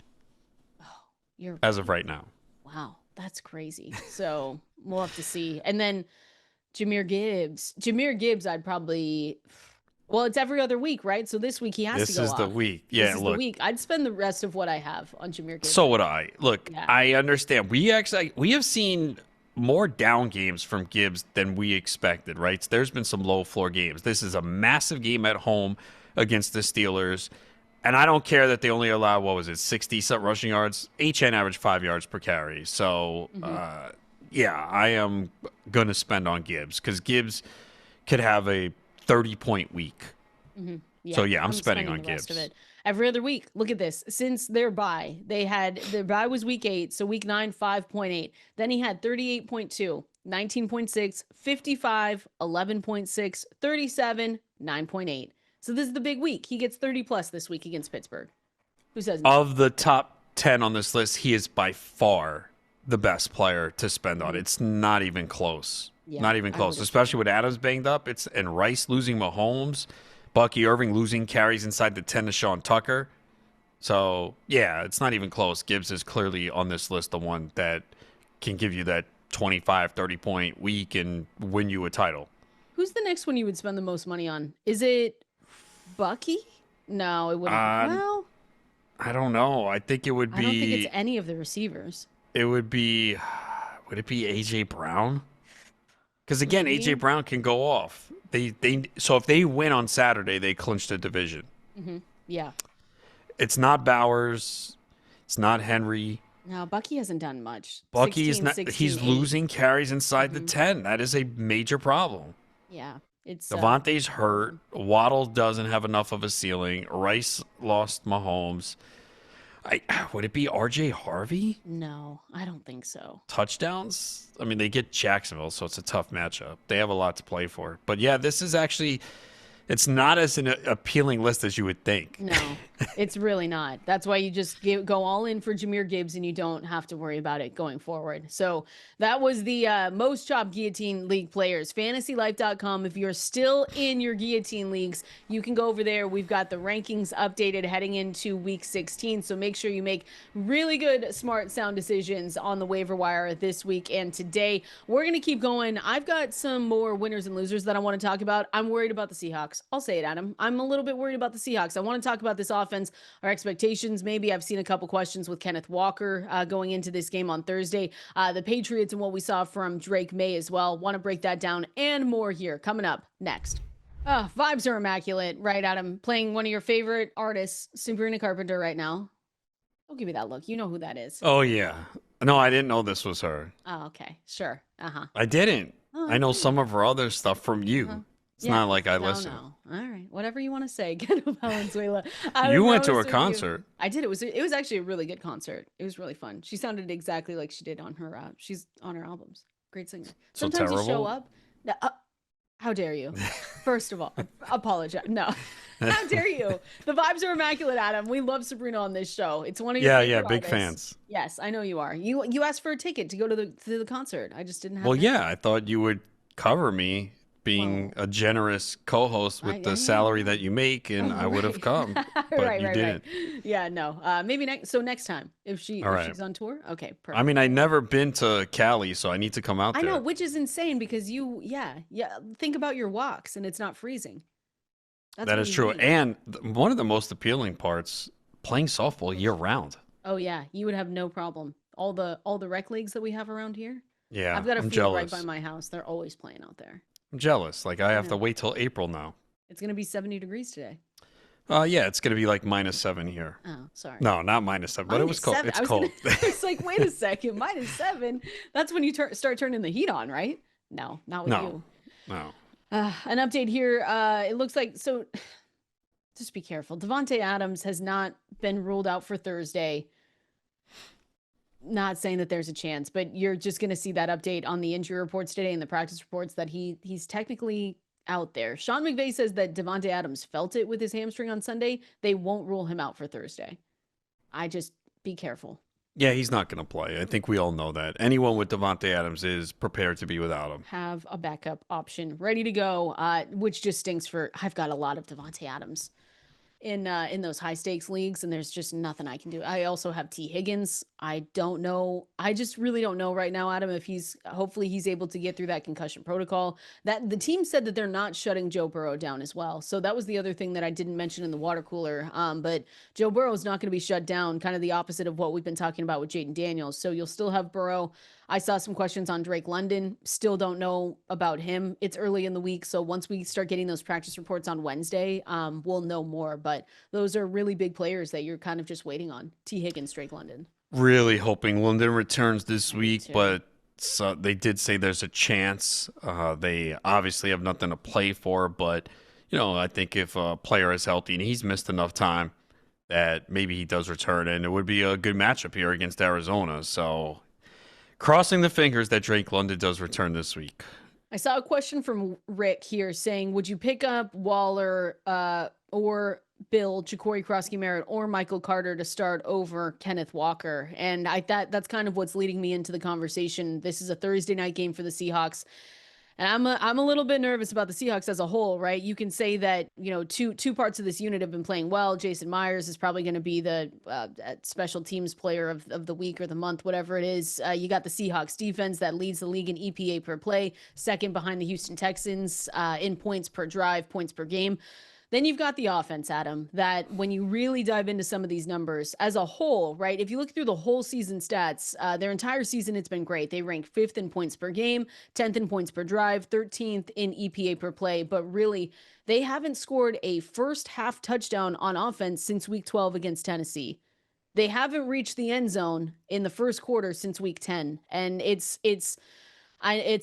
As of right now. Wow, that's crazy. So we'll have to see. And then Jahmyr Gibbs, I'd probably. Well, it's every other week, right? So this week he has to go off. This is the week. Yeah, this is the week. I'd spend the rest of what I have on Jahmyr Gibbs. So would I. Look, yeah. I understand. We have seen more down games from Gibbs than we expected, right? There's been some low floor games. This is a massive game at home against the Steelers. And I don't care that they only allow, 60 rushing yards. HN averaged 5 yards per carry. So, I am going to spend on Gibbs because Gibbs could have a 30-point week. Mm-hmm. Yeah, so, I'm spending on the Gibbs. Rest of it. Every other week, look at this. Since their bye, their bye was week 8. So week 9, 5.8. Then he had 38.2, 19.6, 55, 11.6, 37, 9.8. So this is the big week. He gets 30 plus this week against Pittsburgh. Who says no? Of the top 10 on this list, he is by far the best player to spend on. It's not even close. Yeah, not even close, especially with Adams banged up. And Rice losing Mahomes, Bucky Irving losing carries inside the 10 to Sean Tucker. So, yeah, it's not even close. Gibbs is clearly on this list the one that can give you that 25, 30-point week and win you a title. Who's the next one you would spend the most money on? Is it Bucky? No, it wouldn't. Well, I don't know. I think it would be. I don't think it's any of the receivers. It would be. Would it be AJ Brown? Because again, AJ Brown can go off. So if they win on Saturday, they clinch the division. Mm-hmm. Yeah. It's not Bowers. It's not Henry. No, Bucky hasn't done much. Bucky is not. He's 8. Losing carries inside the 10. That is a major problem. Yeah. It's Davante's hurt. Waddle doesn't have enough of a ceiling. Rice lost Mahomes. Would it be RJ Harvey? No, I don't think so. Touchdowns? I mean, they get Jacksonville, so it's a tough matchup. They have a lot to play for. But yeah, this is actually, it's not as an appealing list as you would think. No, it's really not. That's why you just go all in for Jahmyr Gibbs and you don't have to worry about it going forward. So that was the most chopped guillotine league players. FantasyLife.com. If you're still in your guillotine leagues, you can go over there. We've got the rankings updated heading into week 16. So make sure you make really good, smart, sound decisions on the waiver wire this week and today. We're going to keep going. I've got some more winners and losers that I want to talk about. I'm worried about the Seahawks. Seahawks. I'll say it, Adam. I'm a little bit worried about the Seahawks. I want to talk about this offense, our expectations. Maybe I've seen a couple questions with Kenneth Walker going into this game on Thursday. The Patriots and what we saw from Drake May as well. Want to break that down and more here coming up next. Vibes are immaculate, right, Adam? Playing one of your favorite artists, Sabrina Carpenter, right now. Don't give me that look. You know who that is. Oh, yeah. No, I didn't know this was her. Oh, okay. Sure. I didn't. I know some of her other stuff from you. It's not like I listen. No. All right. Whatever you want to say. Kendall Valenzuela. You went to a concert. I did. It was actually a really good concert. It was really fun. She sounded exactly like she did on her she's on her albums. Great singer. So Sometimes terrible? you show up. How dare you? First of all, apologize. No. How dare you? The vibes are immaculate, Adam. We love Sabrina on this show. It's one of your favorite big artists. fans. Yes, I know you are. You asked for a ticket to go to the concert. I just didn't have Well, yeah, I thought you would cover me being a generous co-host with the salary that you make, and I would have come, but you didn't. Right. Yeah, no. Maybe next time if she's on tour. Okay, perfect. I mean, I've never been to Cali, so I need to come out there. I know, which is insane because think about your walks and it's not freezing. That is true. And one of the most appealing parts, playing softball year round. Oh yeah, you would have no problem. All the rec leagues that we have around here. Yeah, I've got a field right by my house. They're always playing out there. I'm jealous. Like, I have to wait till April now. It's going to be 70 degrees today. Yeah, it's going to be like -7 here. Oh, sorry. No, not -7, but it was cold. It's cold. It's like, wait a second, -7. That's when you start turning the heat on, right? No, not with you. No. An update here. It looks like, so just be careful. Davante Adams has not been ruled out for Thursday. Not saying that there's a chance, but you're just going to see that update on the injury reports today and the practice reports that he's technically out there. Sean McVay says that Davante Adams felt it with his hamstring on Sunday. They won't rule him out for Thursday. Be careful. Yeah, he's not going to play. I think we all know that. Anyone with Davante Adams is prepared to be without him. Have a backup option ready to go, which just stinks for I've got a lot of Davante Adams in those high stakes leagues, and there's just nothing I can do. I also have T. Higgins. I don't know. I just really don't know right now, Adam, if hopefully he's able to get through that concussion protocol. That the team said that they're not shutting Joe Burrow down as well. So that was the other thing that I didn't mention in the water cooler. But Joe Burrow is not going to be shut down, kind of the opposite of what we've been talking about with Jayden Daniels. So you'll still have Burrow. I saw some questions on Drake London. Still don't know about him. It's early in the week, so once we start getting those practice reports on Wednesday, we'll know more. But those are really big players that you're kind of just waiting on. T. Higgins, Drake London. Really hoping London returns this week, but they did say there's a chance. They obviously have nothing to play for, but I think if a player is healthy and he's missed enough time, that maybe he does return, and it would be a good matchup here against Arizona. So, crossing the fingers that Drake London does return this week. I saw a question from Rick here saying, would you pick up Waller or Bill, Ja'Cory Krosky-Merritt, or Michael Carter to start over Kenneth Walker? And that's kind of what's leading me into the conversation. This is a Thursday night game for the Seahawks. And I'm a little bit nervous about the Seahawks as a whole, right? You can say that, two parts of this unit have been playing well. Jason Myers is probably going to be the special teams player of the week or the month, whatever it is. You got the Seahawks defense that leads the league in EPA per play, second behind the Houston Texans in points per drive, points per game. Then you've got the offense, Adam, that when you really dive into some of these numbers as a whole, right? If you look through the whole season stats, their entire season, it's been great. They rank 5th in points per game, 10th in points per drive, 13th in EPA per play. But really, they haven't scored a first half touchdown on offense since week 12 against Tennessee. They haven't reached the end zone in the first quarter since week 10. And it's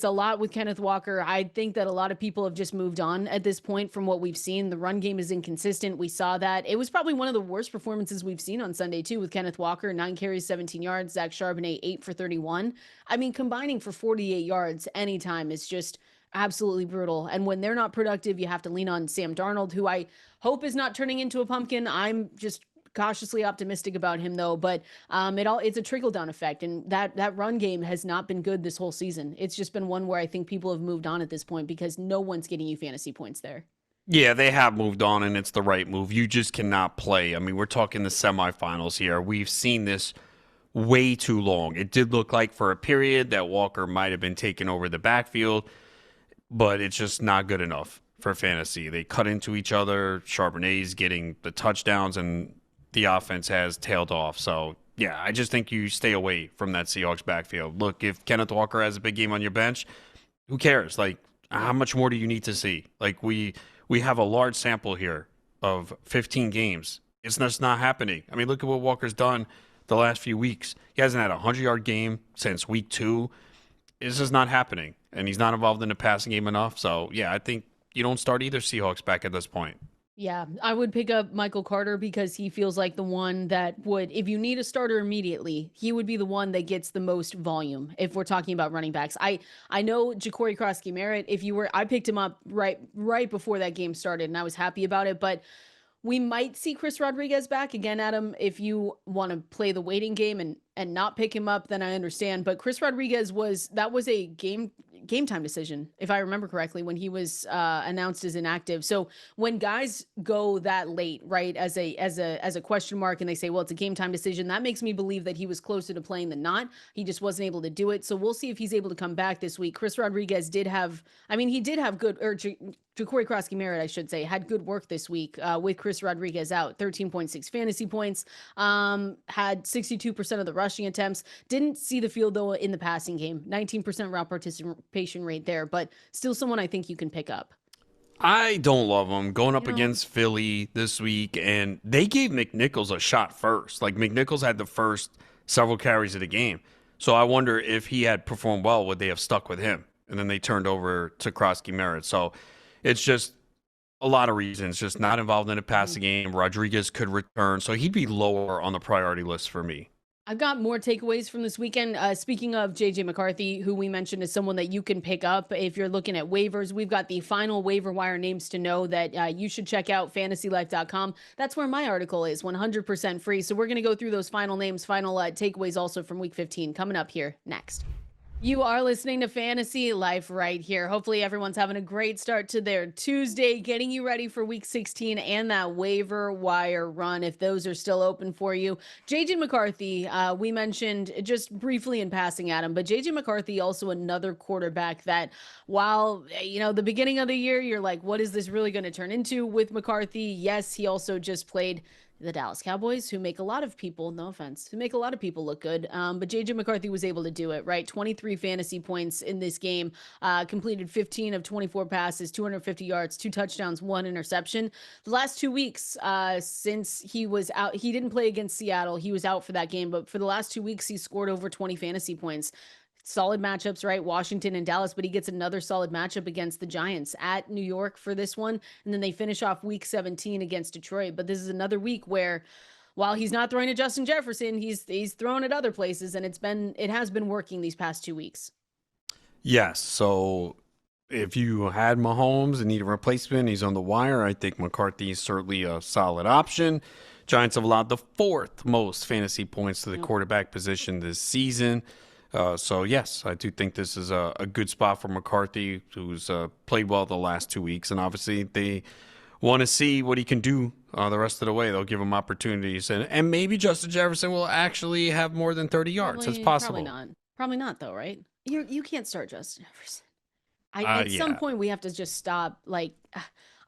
a lot with Kenneth Walker. I think that a lot of people have just moved on at this point from what we've seen. The run game is inconsistent. We saw that. It was probably one of the worst performances we've seen on Sunday, too, with Kenneth Walker, 9 carries, 17 yards, Zach Charbonnet, 8 for 31. I mean, combining for 48 yards anytime is just absolutely brutal. And when they're not productive, you have to lean on Sam Darnold, who I hope is not turning into a pumpkin. I'm just cautiously optimistic about him, though, but it's a trickle-down effect, and that run game has not been good this whole season. It's just been one where I think people have moved on at this point because no one's getting you fantasy points there. Yeah, they have moved on, and it's the right move. You just cannot play. I mean, we're talking the semifinals here. We've seen this way too long. It did look like for a period that Walker might have been taking over the backfield, but it's just not good enough for fantasy. They cut into each other. Charbonnet's getting the touchdowns, and the offense has tailed off. So, yeah, I just think you stay away from that Seahawks backfield. Look, if Kenneth Walker has a big game on your bench, who cares? Like, how much more do you need to see? Like, we have a large sample here of 15 games. It's just not happening. I mean, look at what Walker's done the last few weeks. He hasn't had a 100-yard game since week 2. It's just not happening, and he's not involved in the passing game enough. So, yeah, I think you don't start either Seahawks back at this point. Yeah, I would pick up Michael Carter because he feels like the one that would, if you need a starter immediately, he would be the one that gets the most volume if we're talking about running backs. I know Ja'Cory Krosky-Merritt, I picked him up right before that game started, and I was happy about it, but we might see Chris Rodriguez back again, Adam. If you want to play the waiting game and not pick him up, then I understand. But Chris Rodriguez was a game time decision, if I remember correctly, when he was announced as inactive. So when guys go that late, right, as a question mark, and they say, well, it's a game time decision, that makes me believe that he was closer to playing than not. He just wasn't able to do it. So we'll see if he's able to come back this week. Chris Rodriguez did have good, or Ja'Cory Krosky-Merritt, I should say, had good work this week with Chris Rodriguez out. 13.6 fantasy points, had 62% of the rushing attempts. Didn't see the field, though, in the passing game. 19% route participation rate there, but still someone I think you can pick up. I don't love him going up against Philly this week, and they gave McNichols a shot first. Like, McNichols had the first several carries of the game. So I wonder if he had performed well, would they have stuck with him? And then they turned over to Krosky-Merritt. So it's just a lot of reasons. Just not involved in a passing game. Rodriguez could return. So he'd be lower on the priority list for me. I've got more takeaways from this weekend. Speaking of JJ McCarthy, who we mentioned is someone that you can pick up if you're looking at waivers. We've got the final waiver wire names to know that you should check out fantasylife.com. That's where my article is, 100% free. So we're going to go through those final names, final takeaways also from week 15 coming up here next. You are listening to Fantasy Life right here. Hopefully everyone's having a great start to their Tuesday, getting you ready for week 16 and that waiver wire run, if those are still open for you. JJ McCarthy, we mentioned just briefly in passing at him, but JJ McCarthy, also another quarterback that while, the beginning of the year, you're like, what is this really going to turn into with McCarthy? Yes, he also just played the Dallas Cowboys, who make a lot of people, no offense, who make a lot of people look good. But JJ McCarthy was able to do it, right? 23 fantasy points in this game, completed 15 of 24 passes, 250 yards, 2 touchdowns, 1 interception. The last 2 weeks, since he was out, he didn't play against Seattle. He was out for that game, but for the last 2 weeks, he scored over 20 fantasy points. Solid matchups, right? Washington and Dallas, but he gets another solid matchup against the Giants at New York for this one. And then they finish off week 17 against Detroit. But this is another week where, while he's not throwing to Justin Jefferson, he's throwing at other places, and it has been working these past 2 weeks. Yes. So if you had Mahomes and need a replacement, he's on the wire. I think McCarthy is certainly a solid option. Giants have allowed the 4th most fantasy points to the quarterback position this season. So, yes, I do think this is a good spot for McCarthy, who's played well the last 2 weeks. And obviously they want to see what he can do the rest of the way. They'll give him opportunities. And maybe Justin Jefferson will actually have more than 30 yards. That's possible. Probably not, though, right? You can't start Justin Jefferson. At some point, we have to just stop,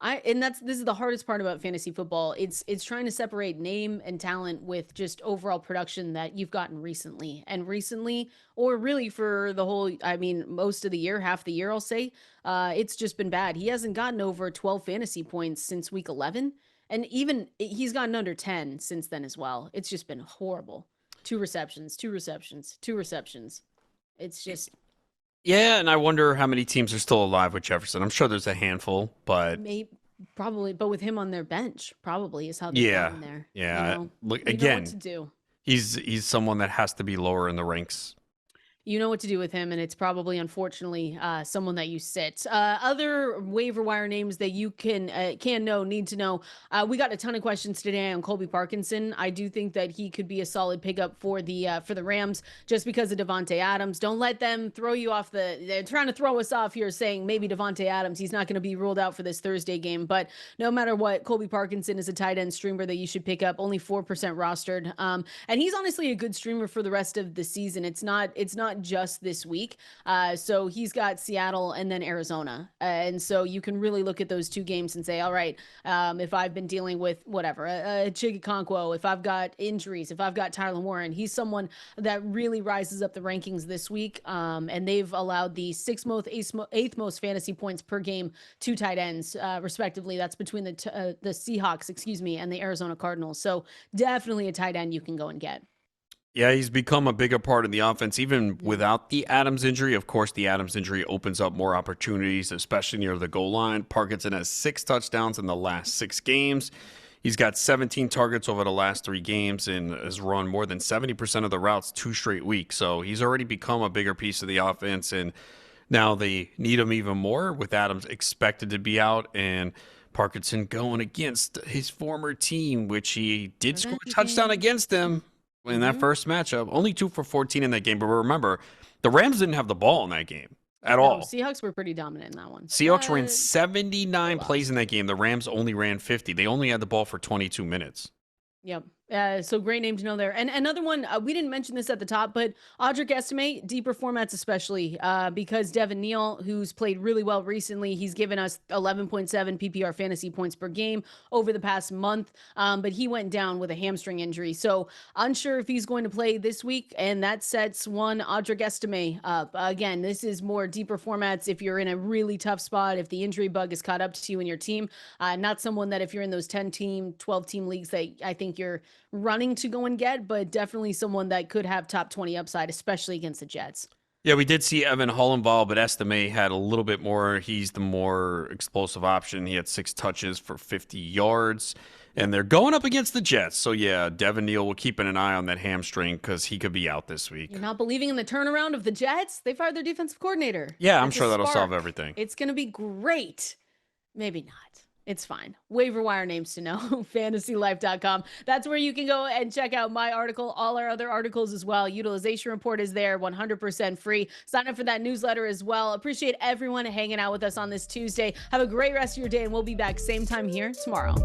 this is the hardest part about fantasy football. It's trying to separate name and talent with just overall production that you've gotten recently. And recently, or really for the whole, most of the year, half the year, I'll say, it's just been bad. He hasn't gotten over 12 fantasy points since week 11. And even he's gotten under 10 since then as well. It's just been horrible. 2 receptions. It's just... Yeah, and I wonder how many teams are still alive with Jefferson. I'm sure there's a handful, but probably, but with him on their bench, probably is how they got him there. Yeah, look you again. know what to do. He's someone that has to be lower in the ranks. You know what to do with him, and it's probably, unfortunately, someone that you sit. Other waiver wire names that you need to know. We got a ton of questions today on Colby Parkinson. I do think that he could be a solid pickup for the Rams, just because of Davante Adams. Don't let them throw you off they're trying to throw us off here, saying maybe Davante Adams, he's not going to be ruled out for this Thursday game. But no matter what, Colby Parkinson is a tight end streamer that you should pick up. Only 4% rostered, and he's honestly a good streamer for the rest of the season. It's not not just this week. So he's got Seattle and then Arizona. And so you can really look at those two games and say, all right, if I've been dealing with whatever, Chigakonkwo, if I've got injuries, if I've got Tyler Warren, he's someone that really rises up the rankings this week. And they've allowed the 6th most, 8th most fantasy points per game to tight ends, respectively. That's between the Seahawks, and the Arizona Cardinals. So definitely a tight end you can go and get. Yeah, he's become a bigger part of the offense, even without the Adams injury. Of course, the Adams injury opens up more opportunities, especially near the goal line. Parkinson has 6 touchdowns in the last 6 games. He's got 17 targets over the last 3 games and has run more than 70% of the routes 2 straight weeks. So he's already become a bigger piece of the offense, and now they need him even more with Adams expected to be out and Parkinson going against his former team, which he did score a touchdown against them in that first matchup. Only 2 for 14 in that game. But remember, the Rams didn't have the ball in that game at all. Seahawks were pretty dominant in that one. Seahawks ran 79 plays in that game. The Rams only ran 50. They only had the ball for 22 minutes. Yep. So great name to know there. And another one, we didn't mention this at the top, but Audric Estimate, deeper formats especially, because Devin Neal, who's played really well recently, he's given us 11.7 PPR fantasy points per game over the past month, but he went down with a hamstring injury. So unsure if he's going to play this week, and that sets one Audric Estimate up. Again, this is more deeper formats if you're in a really tough spot, if the injury bug is caught up to you and your team, not someone that if you're in those 10-team, 12-team leagues that I think you're running to go and get, but definitely someone that could have top 20 upside, especially against the Jets. Yeah, we did see Evan Hull involved, but Estime had a little bit more. He's the more explosive option. He had 6 touches for 50 yards, and they're going up against the Jets. So, yeah, Devin Neal will keep an eye on that hamstring because he could be out this week. You're not believing in the turnaround of the Jets? They fired their defensive coordinator. Yeah, I'm sure that'll solve everything. It's going to be great. Maybe not. It's fine. Waiver Wire names to know. FantasyLife.com. That's where you can go and check out my article, all our other articles as well. Utilization report is there, 100% free. Sign up for that newsletter as well. Appreciate everyone hanging out with us on this Tuesday. Have a great rest of your day, and we'll be back same time here tomorrow.